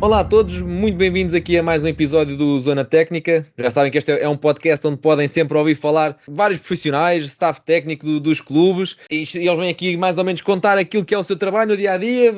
Olá a todos, muito bem-vindos aqui a mais um episódio do Zona Técnica. Já sabem que este é um podcast onde podem sempre ouvir falar vários profissionais, staff técnico dos clubes, e eles vêm aqui mais ou menos contar aquilo que é o seu trabalho no dia-a-dia,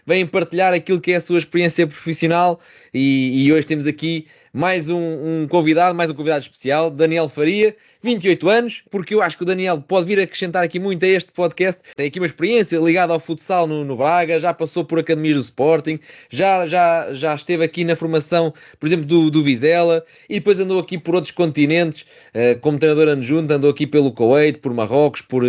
vêm partilhar aquilo que é a sua experiência profissional e hoje temos aqui mais um convidado especial, Daniel Faria, 28 anos, porque eu acho que o Daniel pode vir acrescentar aqui muito a este podcast. Tem aqui uma experiência ligada ao futsal no Braga, já passou por academias do Sporting, já esteve aqui na formação, por exemplo, do Vizela, e depois andou aqui por outros continentes, como treinador adjunto, andou aqui pelo Kuwait, por Marrocos, por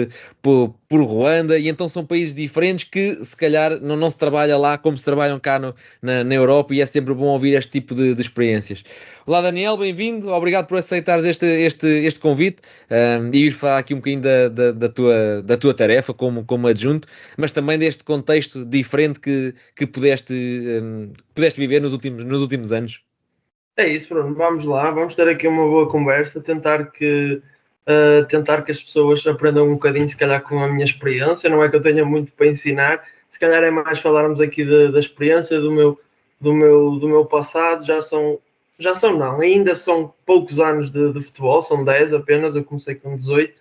Ruanda, e então são países diferentes que se calhar não se trabalha lá como se trabalham cá na Europa, e é sempre bom ouvir este tipo de experiências. Olá Daniel, bem-vindo, obrigado por aceitares este convite e ir falar aqui um bocadinho da tua tarefa como adjunto, mas também deste contexto diferente que pudeste viver nos últimos anos. É isso, Bruno. Vamos lá, vamos ter aqui uma boa conversa, tentar que as pessoas aprendam um bocadinho, se calhar, com a minha experiência. Não é que eu tenha muito para ensinar, se calhar é mais falarmos aqui da experiência do meu passado. Ainda são poucos anos de futebol, são 10 apenas. Eu comecei com 18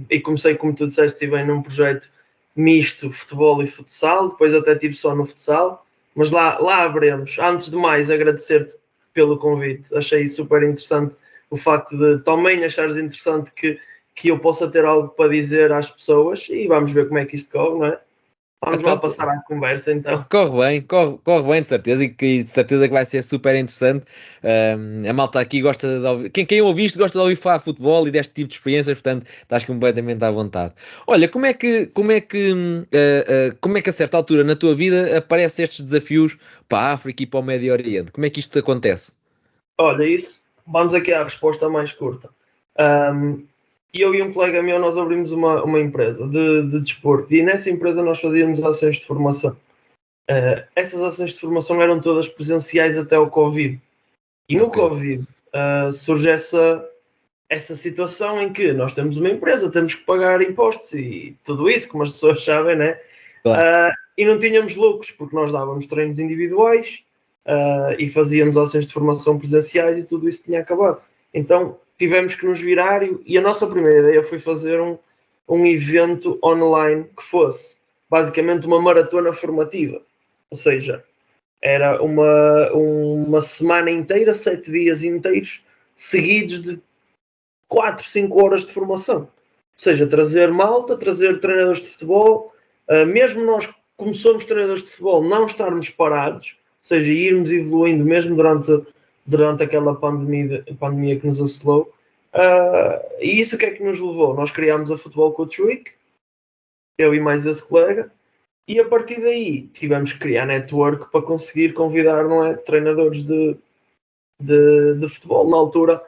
e comecei, como tu disseste, estive bem num projeto misto, futebol e futsal. Depois até estive só no futsal. Mas lá veremos. Antes de mais, agradecer-te pelo convite. Achei super interessante o facto de também achares interessante que eu possa ter algo para dizer às pessoas, e vamos ver como é que isto corre, não é? Vamos lá passar à conversa então. Corre bem, de certeza, e de certeza que vai ser super interessante. A malta aqui gosta de ouvir, quem ouve isto gosta de ouvir falar de futebol e deste tipo de experiências, portanto estás completamente à vontade. Olha, como é que a certa altura na tua vida aparecem estes desafios para a África e para o Médio Oriente? Como é que isto acontece? Olha, isso, vamos aqui à resposta mais curta. Eu e um colega meu, nós abrimos uma empresa de desporto, e nessa empresa nós fazíamos ações de formação. Essas ações de formação eram todas presenciais até o Covid. E no Covid surge essa situação em que nós temos uma empresa, temos que pagar impostos e tudo isso, como as pessoas sabem, né? Claro. E não tínhamos lucros, porque nós dávamos treinos individuais e fazíamos ações de formação presenciais, e tudo isso tinha acabado. Então tivemos que nos virar, e a nossa primeira ideia foi fazer um evento online que fosse basicamente uma maratona formativa. Ou seja, era uma semana inteira, 7 dias inteiros, seguidos de 4, 5 horas de formação. Ou seja, trazer malta, trazer treinadores de futebol, mesmo nós, como somos treinadores de futebol, não estarmos parados, ou seja, irmos evoluindo mesmo durante aquela pandemia que nos assolou. E isso o que é que nos levou? Nós criámos a Futebol Coach Week, eu e mais esse colega, e a partir daí tivemos que criar network para conseguir convidar, não é, treinadores de futebol. Na altura,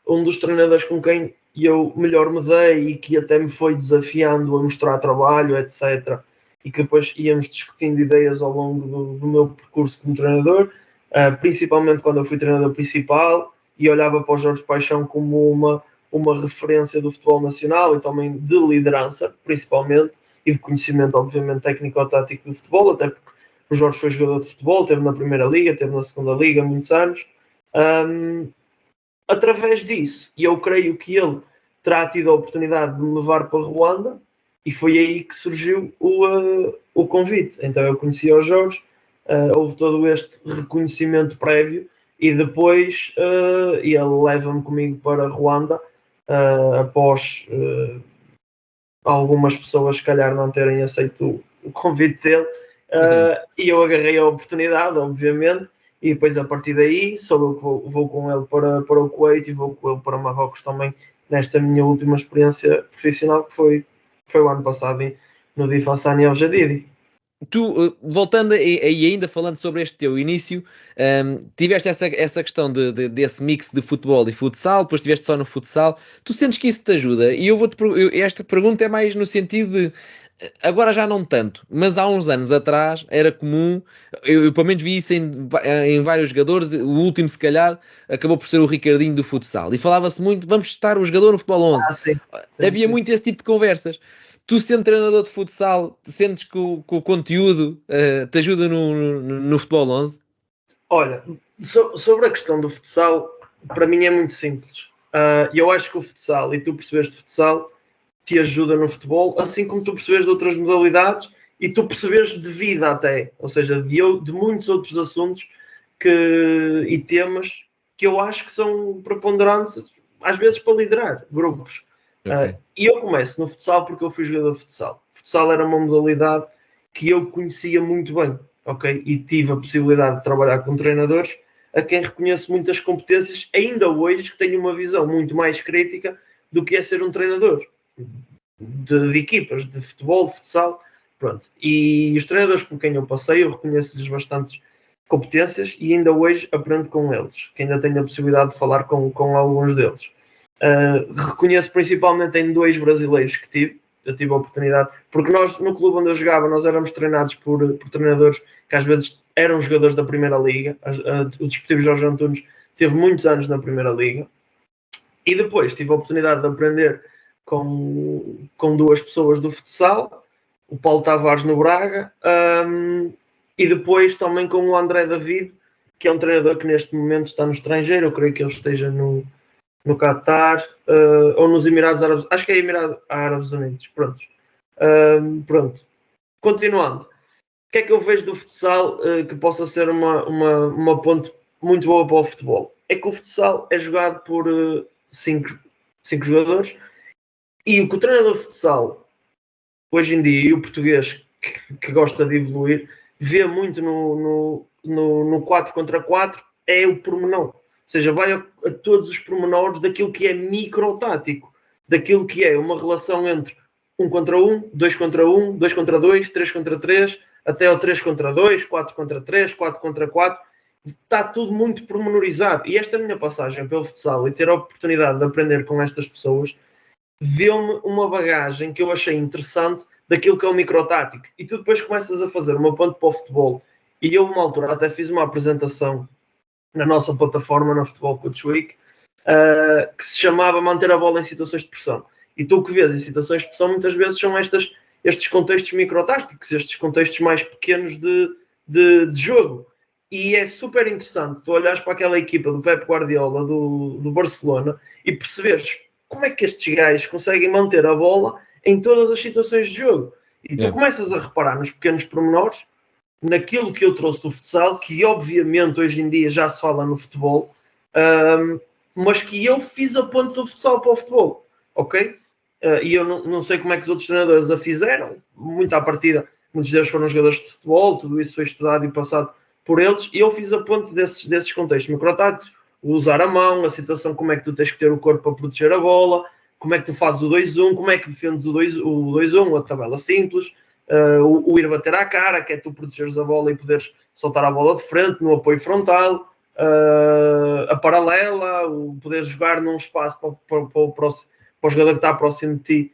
um dos treinadores com quem eu melhor me dei e que até me foi desafiando a mostrar trabalho, etc., e que depois íamos discutindo ideias ao longo do meu percurso como treinador, principalmente quando eu fui treinador principal, e olhava para o Jorge Paixão como uma referência do futebol nacional e também de liderança, principalmente, e de conhecimento, obviamente, técnico-tático do futebol, até porque o Jorge foi jogador de futebol, esteve na Primeira Liga, esteve na Segunda Liga muitos anos. Através disso, e eu creio que ele terá tido a oportunidade de me levar para Ruanda, e foi aí que surgiu o convite. Então eu conheci o Jorge, houve todo este reconhecimento prévio, e depois ele leva-me comigo para Ruanda, após algumas pessoas se calhar não terem aceito o convite dele, e eu agarrei a oportunidade, obviamente, e depois a partir daí sou eu que vou com ele para o Kuwait, e vou com ele para Marrocos também, nesta minha última experiência profissional, que foi o ano passado no DIF Hassani El Jadidi. Tu, voltando e ainda falando sobre este teu início, tiveste essa questão desse mix de futebol e futsal, depois estiveste só no futsal. Tu sentes que isso te ajuda? E esta pergunta é mais no sentido de, agora já não tanto, mas há uns anos atrás era comum, eu pelo menos vi isso em vários jogadores. O último, se calhar, acabou por ser o Ricardinho do futsal, e falava-se muito, vamos testar o jogador no futebol 11. Sim. Havia muito esse tipo de conversas. Tu, sendo treinador de futsal, sentes que o conteúdo te ajuda no futebol 11? Olha, sobre a questão do futsal, para mim é muito simples. Eu acho que o futsal, e tu percebes de futsal, te ajuda no futebol, assim como tu percebes de outras modalidades e tu percebes de vida até, ou seja, de muitos outros assuntos e temas que eu acho que são preponderantes, às vezes, para liderar grupos. Okay. E eu começo no futsal porque eu fui jogador de futsal. Futsal era uma modalidade que eu conhecia muito bem, ok? E tive a possibilidade de trabalhar com treinadores a quem reconheço muitas competências, ainda hoje, que tenho uma visão muito mais crítica do que é ser um treinador de equipas, de futebol, de futsal, pronto. E os treinadores com quem eu passei, eu reconheço-lhes bastantes competências e ainda hoje aprendo com eles, que ainda tenho a possibilidade de falar com alguns deles. Reconheço principalmente em 2 brasileiros que eu tive a oportunidade, porque nós, no clube onde eu jogava, nós éramos treinados por treinadores que às vezes eram jogadores da Primeira Liga. O Desportivo Jorge Antunes teve muitos anos na Primeira Liga, e depois tive a oportunidade de aprender com 2 pessoas do futsal, o Paulo Tavares no Braga, e depois também com o André David, que é um treinador que neste momento está no estrangeiro. Eu creio que ele esteja no Qatar, ou nos Emirados Árabes, acho que é Emirados Árabes Unidos. Pronto. Continuando, o que é que eu vejo do futsal que possa ser uma ponte muito boa para o futebol? É que o futsal é jogado por 5 jogadores, e o que o treinador de futsal hoje em dia, e o português que gosta de evoluir, vê muito no 4 contra 4, é o pormenor. Ou seja, vai a todos os pormenores daquilo que é microtático, daquilo que é uma relação entre 1 contra 1, 2 contra 1, 2 contra 2, 3 contra 3, até o 3 contra 2, 4 contra 3, 4 contra 4. Está tudo muito pormenorizado. E esta minha passagem pelo futsal e ter a oportunidade de aprender com estas pessoas deu-me uma bagagem que eu achei interessante daquilo que é o microtático. E tu depois começas a fazer uma ponte para o futebol. E eu, uma altura, até fiz uma apresentação na nossa plataforma, na Futebol Coach Week, que se chamava Manter a Bola em Situações de Pressão. E tu o que vês em situações de pressão muitas vezes são estes contextos microtáticos, estes contextos mais pequenos de jogo. E é super interessante tu olhares para aquela equipa do Pep Guardiola, do Barcelona, e perceberes como é que estes gajos conseguem manter a bola em todas as situações de jogo. E tu começas a reparar nos pequenos pormenores, naquilo que eu trouxe do futsal, que obviamente hoje em dia já se fala no futebol, mas que eu fiz a ponte do futsal para o futebol, ok? E eu não sei como é que os outros treinadores a fizeram, muito à partida, muitos deles foram jogadores de futebol, tudo isso foi estudado e passado por eles, e eu fiz a ponte desses contextos microtáticos, usar a mão, a situação, como é que tu tens que ter o corpo para proteger a bola, como é que tu fazes o 2-1, como é que defendes o 2-1, a tabela simples, o ir bater à cara, que é tu protegeres a bola e poderes soltar a bola de frente, no apoio frontal, a paralela, o poderes jogar num espaço para o jogador que está próximo de ti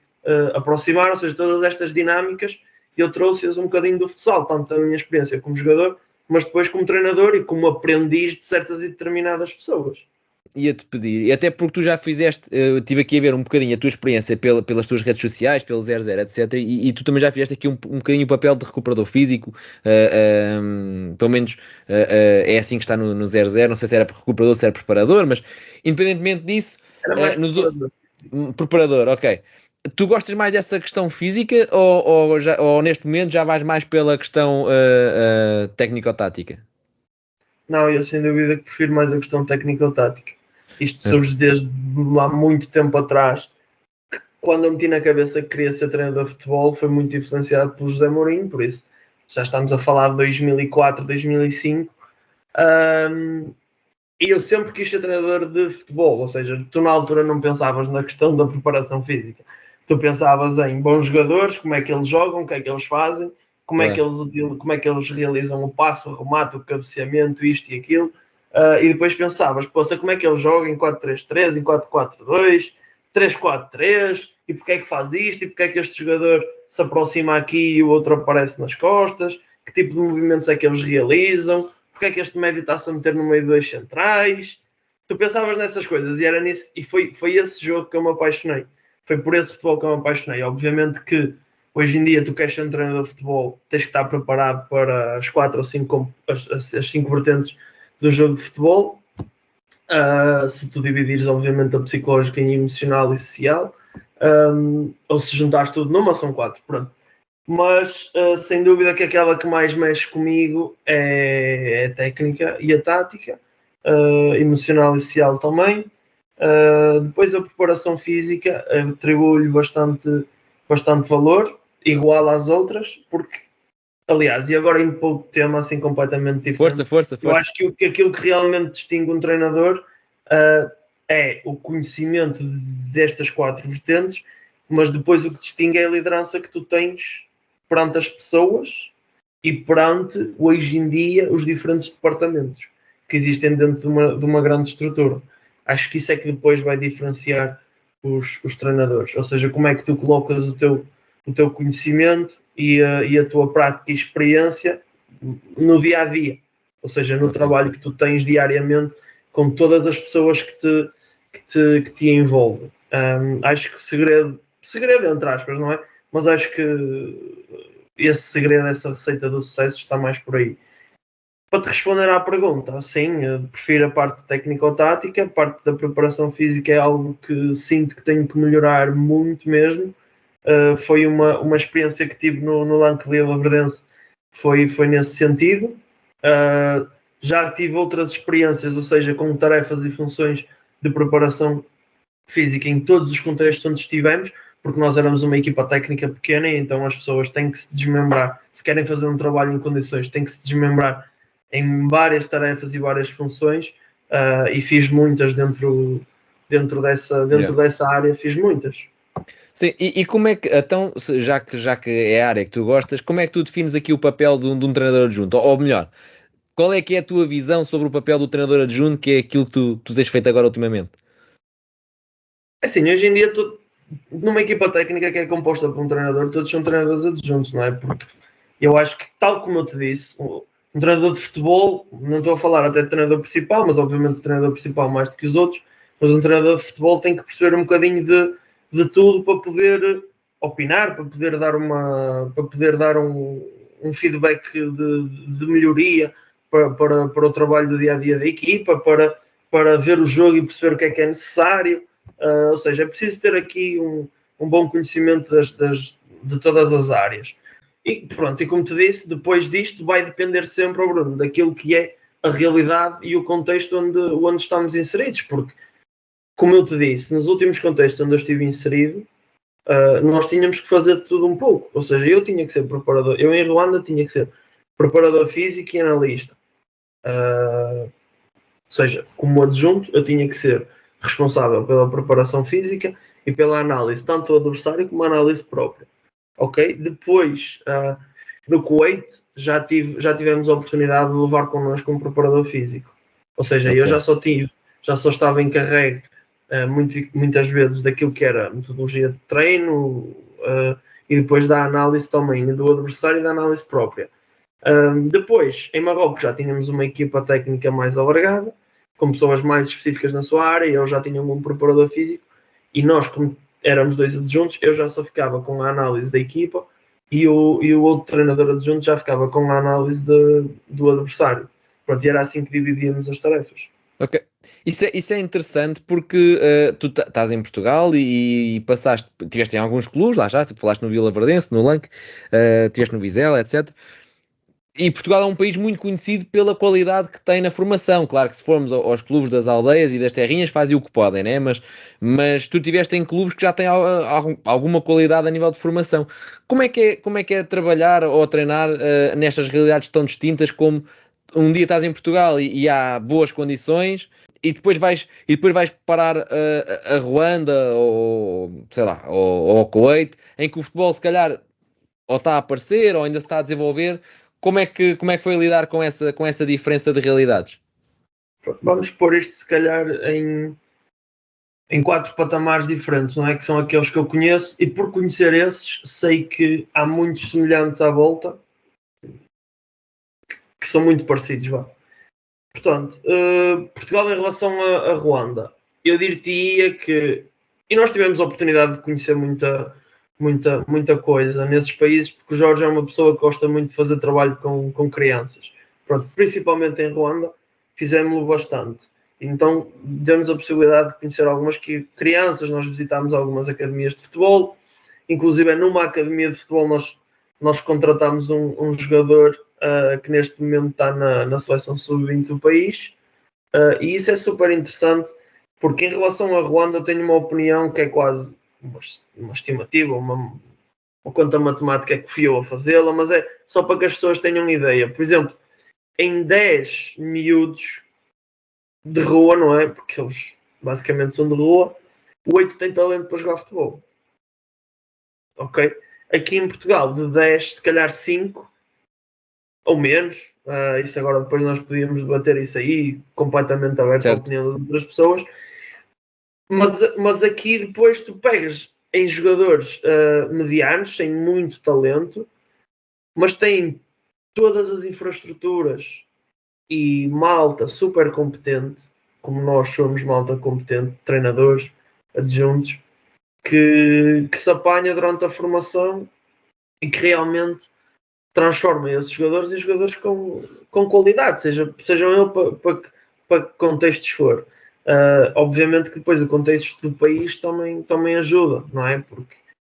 aproximar, ou seja, todas estas dinâmicas eu trouxe-as um bocadinho do futsal, tanto da minha experiência como jogador, mas depois como treinador e como aprendiz de certas e determinadas pessoas. Ia-te pedir, e até porque tu já fizeste, eu estive aqui a ver um bocadinho a tua experiência pelas tuas redes sociais, pelo 00, etc. E tu também já fizeste aqui um bocadinho o papel de recuperador físico, pelo menos é assim que está no 00. Não sei se era recuperador, se era preparador, mas independentemente disso, Era mais preparador, ok. Tu gostas mais dessa questão física ou neste momento já vais mais pela questão técnico-tática? Não, eu sem dúvida que prefiro mais a questão técnico-tática. Isto surge desde há muito tempo atrás. Quando eu meti na cabeça que queria ser treinador de futebol, foi muito influenciado por José Mourinho, por isso já estamos a falar de 2004, 2005. E eu sempre quis ser treinador de futebol, ou seja, tu na altura não pensavas na questão da preparação física. Tu pensavas em bons jogadores, como é que eles jogam, o que é que eles fazem, como é que eles realizam o passo, o remate, o cabeceamento, isto e aquilo. E depois pensavas, poxa, como é que eles jogam em 4-3-3, em 4-4-2, 3-4-3, e porque é que faz isto, e porque é que este jogador se aproxima aqui e o outro aparece nas costas, que tipo de movimentos é que eles realizam, porque é que este médio está-se a meter no meio de 2 centrais. Tu pensavas nessas coisas, e era nisso, e foi esse jogo que eu me apaixonei. Foi por esse futebol que eu me apaixonei. Obviamente que Hoje em dia, tu queres ser um treinador de futebol, tens que estar preparado para as 4 ou 5 as 5 vertentes do jogo de futebol. Se tu dividires, obviamente, a psicológica em emocional e social, ou se juntares tudo numa, são 4, pronto. Mas, sem dúvida que aquela que mais mexe comigo é a técnica e a tática, emocional e social também. Depois a preparação física, atribuo-lhe bastante valor, igual às outras, porque, aliás, e agora indo para o tema assim completamente diferente, Força. eu acho que aquilo que realmente distingue um treinador é o conhecimento destas 4 vertentes, mas depois o que distingue é a liderança que tu tens perante as pessoas e perante, hoje em dia, os diferentes departamentos que existem dentro de uma grande estrutura. Acho que isso é que depois vai diferenciar os treinadores, ou seja, como é que tu colocas o teu conhecimento e a tua prática e experiência no dia a dia, ou seja, no trabalho que tu tens diariamente com todas as pessoas que te envolvem. Acho que o segredo entre aspas, não é? Mas acho que esse segredo, essa receita do sucesso está mais por aí. Para te responder à pergunta, sim, eu prefiro a parte técnico-tática, a parte da preparação física é algo que sinto que tenho que melhorar muito mesmo. Foi uma experiência que tive no Lanque Verdense, foi nesse sentido. Já tive outras experiências, ou seja, com tarefas e funções de preparação física em todos os contextos onde estivemos, porque nós éramos uma equipa técnica pequena e então as pessoas têm que se desmembrar. Se querem fazer um trabalho em condições, têm que se desmembrar em várias tarefas e várias funções, e fiz muitas dentro dessa área, fiz muitas. Sim, e como é que, então, já que é a área que tu gostas, como é que tu defines aqui o papel de um treinador adjunto? Ou melhor, qual é que é a tua visão sobre o papel do treinador adjunto, que é aquilo que tu tens feito agora ultimamente? Assim, hoje em dia, numa equipa técnica que é composta por um treinador, todos são treinadores adjuntos, não é? Porque eu acho que, tal como eu te disse, um treinador de futebol, não estou a falar até de treinador principal, mas obviamente o treinador principal mais do que os outros, mas um treinador de futebol tem que perceber um bocadinho de tudo para poder opinar, para poder dar um feedback de melhoria para o trabalho do dia a dia da equipa, para ver o jogo e perceber o que é necessário. Ou seja, é preciso ter aqui um bom conhecimento de todas as áreas. E pronto, e como te disse, depois disto vai depender sempre, Bruno, daquilo que é a realidade e o contexto onde estamos inseridos, porque, como eu te disse, nos últimos contextos onde eu estive inserido, nós tínhamos que fazer tudo um pouco. Ou seja, eu tinha que ser preparador, eu em Ruanda tinha que ser preparador físico e analista. Ou seja, como adjunto, eu tinha que ser responsável pela preparação física e pela análise, tanto do adversário como a análise própria. Ok? Depois, no Kuwait, já tivemos a oportunidade de levar connosco um preparador físico. Ou seja, eu já só estava encarregue muitas vezes daquilo que era metodologia de treino, e depois da análise também do adversário e da análise própria. Depois, em Marrocos, já tínhamos uma equipa técnica mais alargada, com pessoas mais específicas na sua área, e eu já tinha um preparador físico, e nós, como éramos 2 adjuntos, eu já só ficava com a análise da equipa, e o outro treinador adjunto já ficava com a análise do adversário. Pronto, e era assim que dividíamos as tarefas. Ok. Isso é interessante porque tu estás em Portugal e tiveste em alguns clubes, lá já, tipo, falaste no Vila Verdense, no Lanque, tiveste no Vizela, etc. E Portugal é um país muito conhecido pela qualidade que tem na formação. Claro que se formos aos clubes das aldeias e das terrinhas fazem o que podem, né? Mas tu tiveste em clubes que já têm alguma qualidade a nível de formação. Como é que é trabalhar ou treinar nestas realidades tão distintas, como um dia estás em Portugal e há boas condições e depois vais parar a Ruanda ou sei lá, ou ao Kuwait, em que o futebol se calhar ou está a aparecer ou ainda se está a desenvolver. Como é que foi lidar com essa diferença de realidades? Vamos pôr isto, se calhar, em 4 patamares diferentes, não é? Que são aqueles que eu conheço, e por conhecer esses, sei que há muitos semelhantes à volta que são muito parecidos. Vá. Portanto, Portugal em relação a Ruanda, eu diria que, e nós tivemos a oportunidade de conhecer muita coisa nesses países, porque o Jorge é uma pessoa que gosta muito de fazer trabalho com crianças. Pronto, principalmente em Ruanda, fizemos-lo bastante. Então, deu-nos a possibilidade de conhecer algumas crianças, nós visitámos algumas academias de futebol, inclusive numa academia de futebol nós contratámos um jogador que neste momento está na seleção sub-20 do país, e isso é super interessante, porque em relação a Ruanda eu tenho uma opinião que é quase uma estimativa, uma conta matemática que fui eu a fazê-la, mas é só para que as pessoas tenham ideia. Por exemplo, em 10 miúdos de rua, não é? Porque eles basicamente são de rua, o 8 tem talento para jogar futebol. Ok? Aqui em Portugal, de 10, se calhar 5 ou menos, isso agora depois nós podíamos debater isso aí, completamente aberto à opinião de outras pessoas, mas aqui depois tu pegas em jogadores medianos, sem muito talento, mas têm todas as infraestruturas e malta super competente, como nós somos malta competente, treinadores, adjuntos, que se apanha durante a formação e que realmente transforma esses jogadores em jogadores com qualidade, sejam eles para que contextos for. Obviamente que depois o contexto do país também ajuda, não é? Porque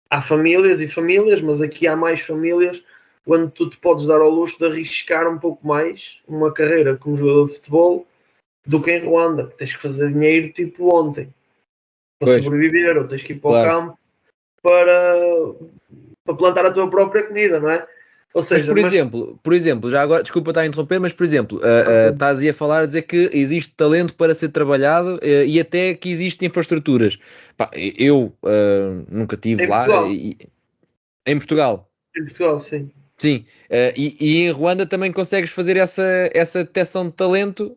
há famílias e famílias, mas aqui há mais famílias onde tu te podes dar ao luxo de arriscar um pouco mais uma carreira como jogador de futebol do que em Ruanda, que tens que fazer dinheiro tipo ontem para sobreviver, ou tens que ir para o campo para plantar a tua própria comida, não é? Ou seja, por exemplo, já agora, desculpa estar a interromper, mas por exemplo, estás aí a falar, a dizer que existe talento para ser trabalhado e até que existem infraestruturas. Pá, eu nunca estive lá. Em Portugal? Em Portugal, sim. Sim, e em Ruanda também consegues fazer essa detecção de talento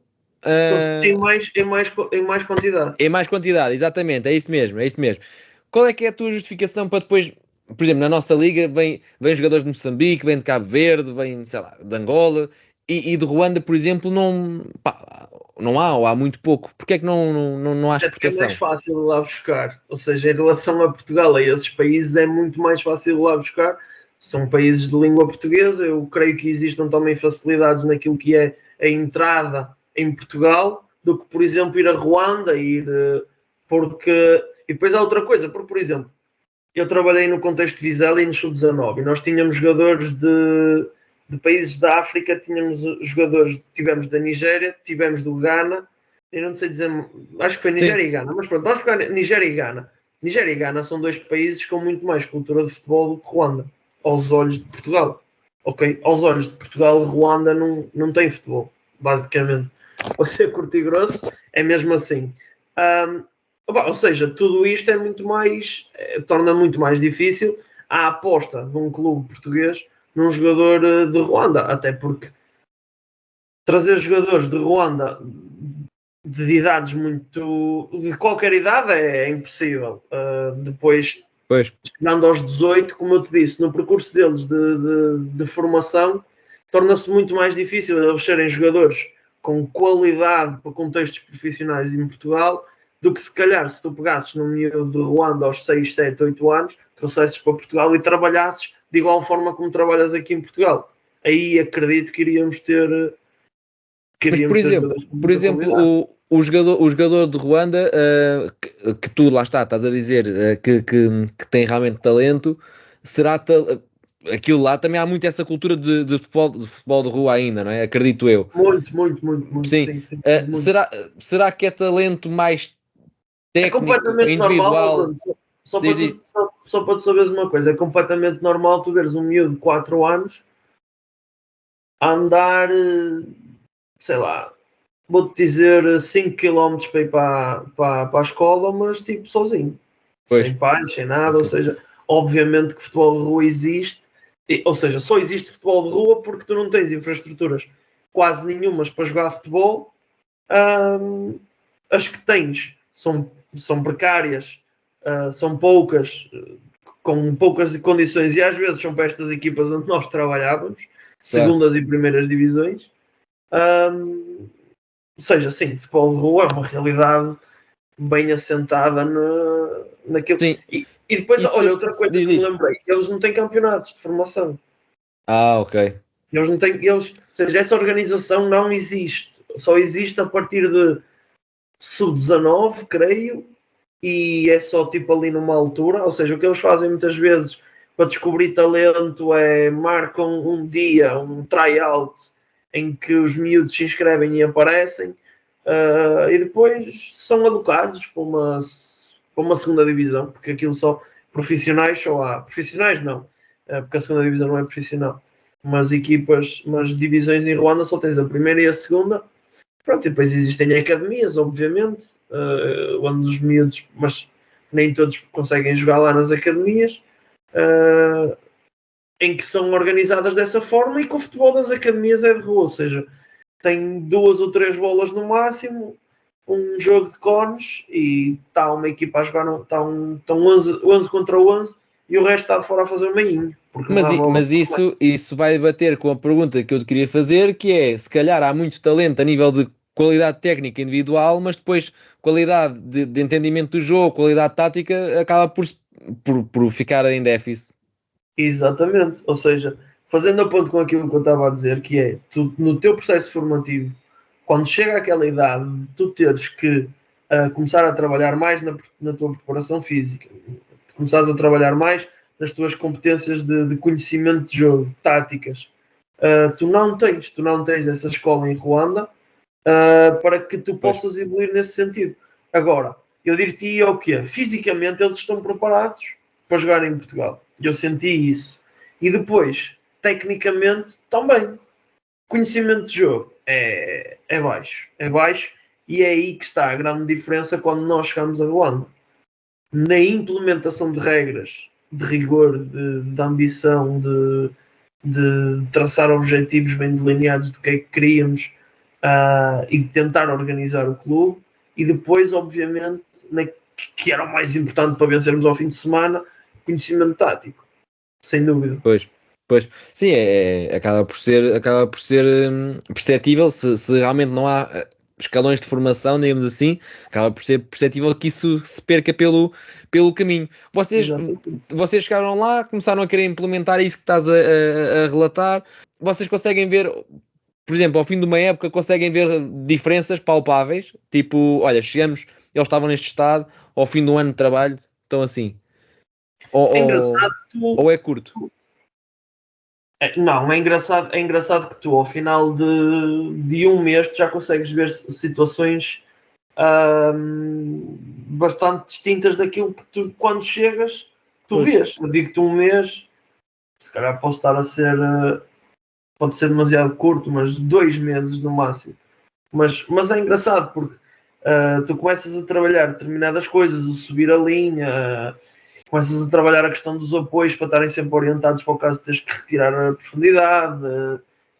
em mais quantidade. Em mais quantidade, exatamente, é isso mesmo. Qual é que é a tua justificação para depois, por exemplo, na nossa liga vem jogadores de Moçambique, vem de Cabo Verde, vem, sei lá, de Angola e de Ruanda, por exemplo, não há ou há muito pouco. Porquê é que não há exportação? É mais fácil de lá buscar, ou seja, em relação a Portugal, a esses países é muito mais fácil de lá buscar, são países de língua portuguesa, eu creio que existam também facilidades naquilo que é a entrada em Portugal, do que, por exemplo, ir a Ruanda, porque... E depois há outra coisa, porque, por exemplo, eu trabalhei no contexto de Vizela e no Sub-19, e nós tínhamos jogadores de países da África, tivemos da Nigéria, tivemos do Ghana, eu não sei dizer, acho que foi Nigéria e Ghana, mas pronto, vamos ficar Nigéria e Ghana. Nigéria e Ghana são dois países com muito mais cultura de futebol do que Ruanda, aos olhos de Portugal. Ok? Aos olhos de Portugal, Ruanda não tem futebol, basicamente. Para ser curto e grosso, é mesmo assim. Ou seja, tudo isto é torna muito mais difícil a aposta de um clube português num jogador de Ruanda, até porque trazer jogadores de Ruanda de idades de qualquer idade é impossível. Depois, chegando aos 18, como eu te disse, no percurso deles de formação, torna-se muito mais difícil eles serem jogadores com qualidade para contextos profissionais em Portugal do que se calhar se tu pegasses num miúdo de Ruanda aos 6, 7, 8 anos, trouxesses para Portugal e trabalhasses de igual forma como trabalhas aqui em Portugal. Aí acredito que iríamos ter... Mas, por exemplo, o jogador de Ruanda, que tu lá estás a dizer que tem realmente talento, aquilo lá também há muito essa cultura de futebol de rua ainda, não é? Acredito eu. Muito. Sim. Será que é talento mais técnico, é completamente individual? Normal, só para tu saberes uma coisa, é completamente normal tu veres um miúdo de 4 anos a andar, sei lá, vou-te dizer 5 km para ir para a escola, mas tipo sozinho, sem pais, sem nada. Ou seja, obviamente que futebol de rua existe, ou seja, só existe futebol de rua porque tu não tens infraestruturas quase nenhumas para jogar futebol. As que tens são precárias, são poucas, com poucas condições, e às vezes são para estas equipas onde nós trabalhávamos, segundas e primeiras divisões. Ou seja, sim, futebol de rua é uma realidade bem assentada naquilo. Sim. E depois, Isso, olha, outra coisa que me diz. lembrei, eles não têm campeonatos de formação. Ah, ok. Eles não têm, ou seja, essa organização não existe. Só existe a partir de sub-19, creio, e é só tipo ali numa altura. Ou seja, o que eles fazem muitas vezes para descobrir talento é marcam um dia, um tryout, em que os miúdos se inscrevem e aparecem, e depois são alocados para uma segunda divisão, porque aquilo só profissionais só há. Profissionais não, porque a segunda divisão não é profissional. Mas equipas, mas divisões em Ruanda só tens a primeira e a segunda. Pronto, e depois existem academias, obviamente, onde os miúdos, mas nem todos conseguem jogar lá nas academias, uh, em que são organizadas dessa forma e que o futebol das academias é de rua, ou seja, tem 2 ou 3 bolas no máximo, um jogo de cones e está uma equipa a jogar, estão 11 contra 11 e o resto está de fora a fazer o meinho, porque não Mas, há bola. mas isso vai bater com a pergunta que eu te queria fazer, que é, se calhar há muito talento a nível de qualidade técnica individual, mas depois qualidade de entendimento do jogo, qualidade tática, acaba por ficar em déficit. Exatamente, ou seja, fazendo a ponto com aquilo que eu estava a dizer, que é, tu, no teu processo formativo, quando chega àquela idade de tu teres que começar a trabalhar mais na tua preparação física, começares a trabalhar mais nas tuas competências de conhecimento de jogo, táticas, tu não tens essa escola em Ruanda, para que tu Pois, possas evoluir nesse sentido. Agora, eu diria o quê? Fisicamente eles estão preparados para jogar em Portugal. Eu senti isso. E depois, tecnicamente, também. Conhecimento de jogo é baixo. É baixo e é aí que está a grande diferença quando nós chegamos a Ruanda. Na implementação de regras, de rigor, de ambição, de traçar objetivos bem delineados do que é que queríamos, e de tentar organizar o clube, e depois, obviamente, que era o mais importante para vencermos ao fim de semana, conhecimento tático, sem dúvida. pois, pois. Sim, acaba por ser perceptível se realmente não há escalões de formação, digamos assim, acaba por ser perceptível que isso se perca pelo caminho. Vocês, Exatamente. vocês chegaram lá, começaram a querer implementar isso que estás a relatar. Vocês conseguem ver, por exemplo, ao fim de uma época, conseguem ver diferenças palpáveis? Tipo, olha, chegamos, eles estavam neste estado, ao fim do ano de trabalho, estão assim. Ou, É ou, engraçado que tu. ou é curto? Não, é engraçado que tu, ao final de um mês, tu já consegues ver situações bastante distintas daquilo que tu, quando chegas, tu Pois. vês. Eu digo-te um mês, se calhar posso estar a ser, pode ser demasiado curto, mas 2 meses no máximo. Mas é engraçado porque tu começas a trabalhar determinadas coisas, o subir a linha, começas a trabalhar a questão dos apoios para estarem sempre orientados para o caso de teres que retirar a profundidade,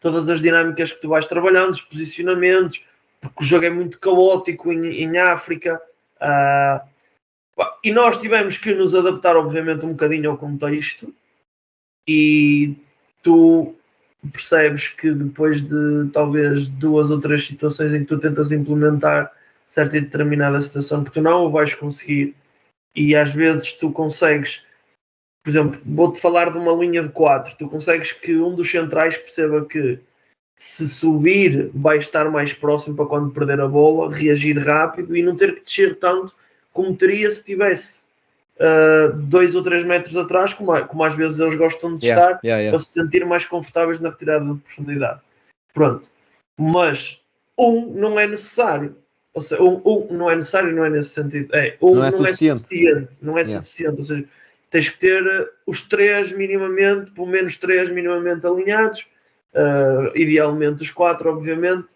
todas as dinâmicas que tu vais trabalhando, os posicionamentos, porque o jogo é muito caótico em África. Uh, e nós tivemos que nos adaptar, obviamente, um bocadinho ao contexto, e tu percebes que depois de talvez 2 ou 3 situações em que tu tentas implementar certa e determinada situação que tu não o vais conseguir, e às vezes tu consegues, por exemplo, vou-te falar de uma linha de 4, tu consegues que um dos centrais perceba que se subir vai estar mais próximo para quando perder a bola, reagir rápido e não ter que descer tanto como teria se tivesse 2 ou 3 metros atrás, como às vezes eles gostam de Yeah, estar, yeah, yeah. para se sentir mais confortáveis na retirada de profundidade. Pronto. Mas não é necessário. Ou seja, não é necessário, não é nesse sentido. Não é Não é suficiente. suficiente. Não é Yeah. suficiente. Ou seja, tens que ter os 3 minimamente, pelo menos 3 minimamente alinhados, idealmente os 4, obviamente.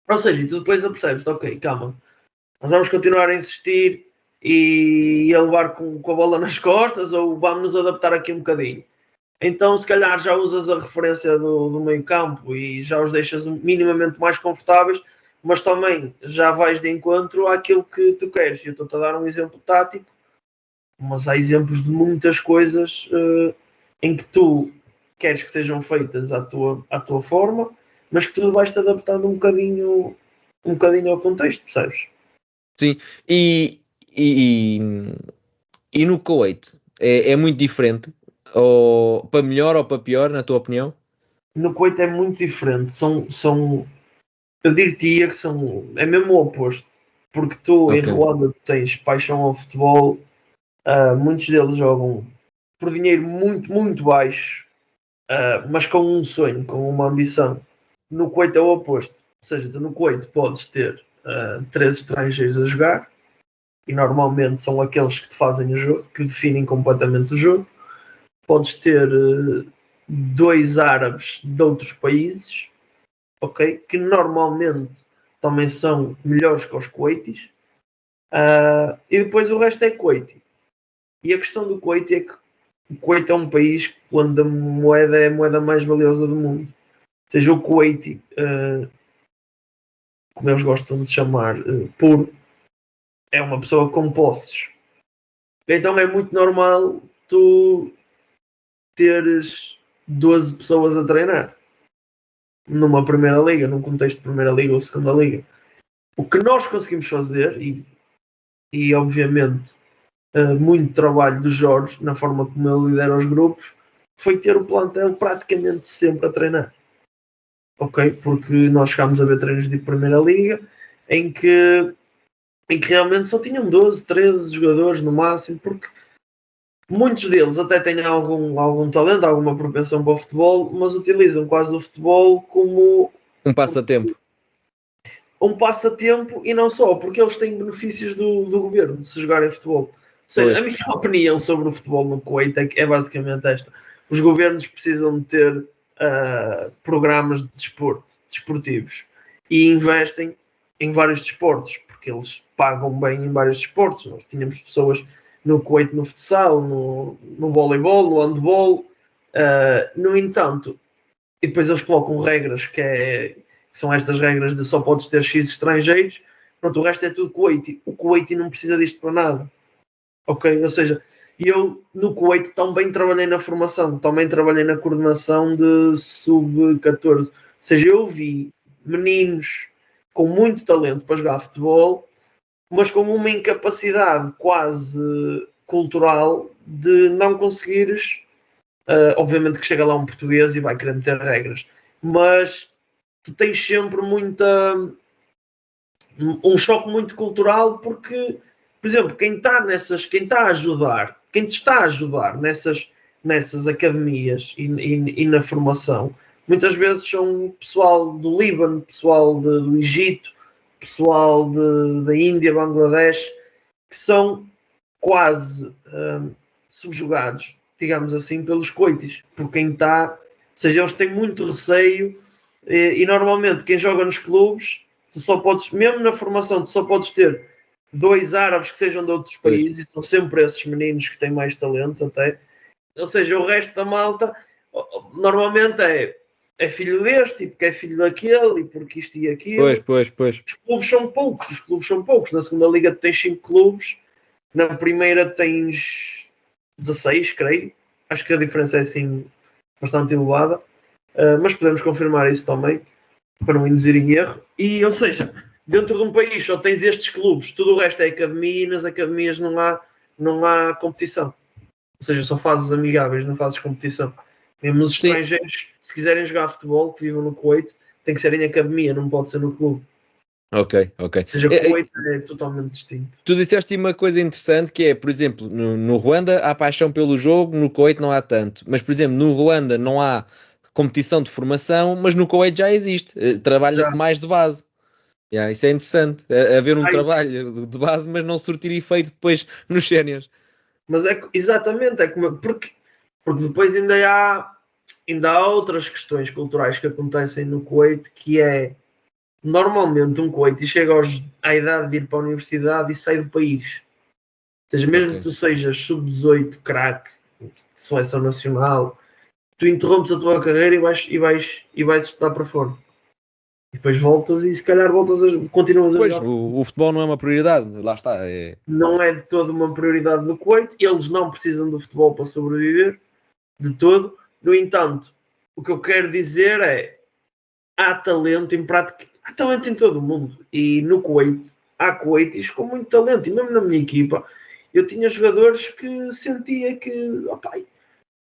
Ou seja, e tu depois apercebes, ok, calma, nós vamos continuar a insistir e a levar com a bola nas costas, ou vamos nos adaptar aqui um bocadinho. Então, se calhar, já usas a referência do meio campo e já os deixas minimamente mais confortáveis, mas também já vais de encontro àquilo que tu queres. Eu estou-te a dar um exemplo tático, mas há exemplos de muitas coisas em que tu queres que sejam feitas à tua forma, mas que tu vais-te adaptando um bocadinho ao contexto, percebes? Sim, e, e, e no Kuwait é muito diferente, ou para melhor ou para pior, na tua opinião? No Kuwait é muito diferente. Eu diria que é mesmo o oposto. Porque tu, em Ok, Ruanda, tens paixão ao futebol, muitos deles jogam por dinheiro muito, muito baixo, mas com um sonho, com uma ambição. No Kuwait é o oposto. Ou seja, tu no Kuwait podes ter 3 estrangeiros a jogar, e normalmente são aqueles que te fazem o jogo, que definem completamente o jogo. Podes ter 2 árabes de outros países, ok? Que normalmente também são melhores que os Kuwaitis, e depois o resto é Kuwaiti. E a questão do Kuwait é que o Kuwait é um país onde a moeda é a moeda mais valiosa do mundo. Ou seja, o Kuwaiti, como eles gostam de chamar, puro, é uma pessoa com posses. Então é muito normal tu teres 12 pessoas a treinar numa primeira liga, num contexto de primeira liga ou segunda liga. O que nós conseguimos fazer, e obviamente muito trabalho do Jorge na forma como ele lidera os grupos, foi ter o plantel praticamente sempre a treinar. Ok? Porque nós chegámos a ver treinos de primeira liga em que, em que realmente só tinham 12, 13 jogadores no máximo, porque muitos deles até têm algum talento, alguma propensão para o futebol, mas utilizam quase o futebol como um passatempo. um passatempo, e não só, porque eles têm benefícios do governo se jogarem futebol. Ou seja, Pois, a minha opinião sobre o futebol no Kuwait é basicamente esta: os governos precisam de ter programas de desportivos, e investem em vários desportos, porque eles pagam bem em vários desportos. Nós tínhamos pessoas no Kuwait no futsal, no voleibol, no handball. No entanto, e depois eles colocam regras que são estas regras de só podes ter X estrangeiros. Pronto, o resto é tudo Kuwait. O Kuwait não precisa disto para nada. Ok? Ou seja, eu no Kuwait também trabalhei na formação, também trabalhei na coordenação de sub-14. Ou seja, eu vi meninos com muito talento para jogar futebol, mas com uma incapacidade quase cultural de não conseguires. Obviamente que chega lá um português e vai querer meter regras, mas tu tens sempre um choque muito cultural, porque, por exemplo, quem está a ajudar, quem te está a ajudar nessas academias e na formação, muitas vezes são pessoal do Líbano, pessoal do Egito, pessoal da Índia, Bangladesh, que são quase subjugados, digamos assim, pelos coitis, por quem está, ou seja, eles têm muito receio, e normalmente quem joga nos clubes, tu só podes, mesmo na formação, tu só podes ter 2 árabes que sejam de outros pois. países, e são sempre esses meninos que têm mais talento até. Ou seja, o resto da malta normalmente é filho deste, e porque é filho daquele, e porque isto e Pois, aquilo. pois, pois. Os clubes são poucos. Na segunda liga tu tens 5 clubes, na primeira tens 16, creio. Acho que a diferença é assim bastante elevada. Mas podemos confirmar isso também, para não induzir em erro. E, ou seja, dentro de um país só tens estes clubes, tudo o resto é academia, e nas academias não há competição. Ou seja, só fazes amigáveis, não fazes competição. Mesmo os Sim, estrangeiros, se quiserem jogar futebol, que vivam no Kuwait, tem que ser em academia, não pode ser no clube. ok, ok. Ou seja, o Kuwait é totalmente distinto. Tu disseste uma coisa interessante que é, por exemplo, no Ruanda há paixão pelo jogo, no Kuwait não há tanto. Mas, por exemplo, no Ruanda não há competição de formação, mas no Kuwait já existe. Trabalha-se Já. mais de base. Yeah, isso é interessante. Haver um Isso. trabalho de base, mas não surtir efeito depois nos séniores. Mas exatamente, porque depois ainda há outras questões culturais que acontecem no Kuwait, que é normalmente um Kuwaiti chega à idade de ir para a universidade e sai do país. Ou seja, mesmo que Ok. tu sejas sub-18, craque, seleção nacional, tu interrompes a tua carreira e vais estudar para fora. E depois voltas e se calhar continuas a Pois, jogar futebol. o futebol não é uma prioridade. Lá está. Não é de todo uma prioridade do Kuwait. Eles não precisam do futebol para sobreviver, de todo. No entanto, o que eu quero dizer é: há talento em prática, há talento em todo o mundo. E no Kuwait há coitis com muito talento, e mesmo na minha equipa eu tinha jogadores que sentia que, opa,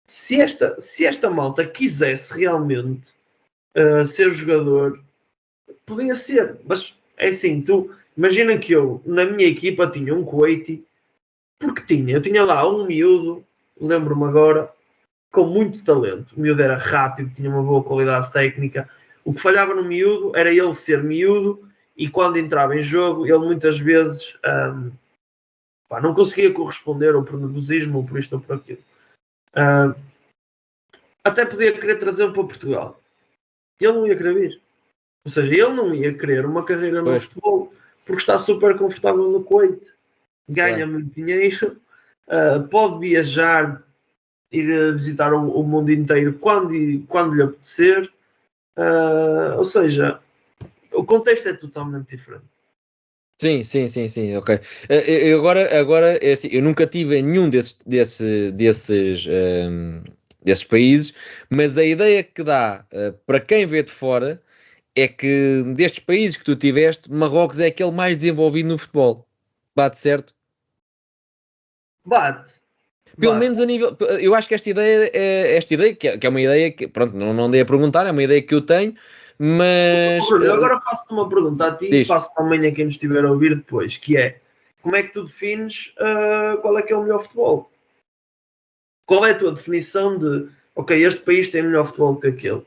se esta malta quisesse realmente ser jogador, podia ser, mas é assim, tu imagina que eu na minha equipa tinha um coiti, porque eu tinha lá um miúdo, lembro-me agora, com muito talento. O miúdo era rápido, tinha uma boa qualidade técnica. O que falhava no miúdo era ele ser miúdo, e quando entrava em jogo, ele muitas vezes não conseguia corresponder, ou por nervosismo, ou por isto ou por aquilo. Até podia querer trazê-lo para Portugal. Ele não ia querer vir. Ou seja, ele não ia querer uma carreira no futebol, porque está super confortável no Kuwait. Ganha muito dinheiro, pode viajar, ir visitar o mundo inteiro quando lhe apetecer. Ou seja, o contexto é totalmente diferente. Sim, ok. Agora é assim, eu nunca tive em nenhum desses países, mas a ideia que dá para quem vê de fora é que destes países que tu tiveste, Marrocos é aquele mais desenvolvido no futebol. Bate certo? Bate. Pelo menos a nível. Eu acho que esta ideia, que é uma ideia que, pronto, não dei a perguntar, é uma ideia que eu tenho, mas. Agora faço-te uma pergunta a ti e faço também a quem nos estiver a ouvir depois, que é: como é que tu defines qual é que é o melhor futebol? Qual é a tua definição de, ok, este país tem melhor futebol do que aquele?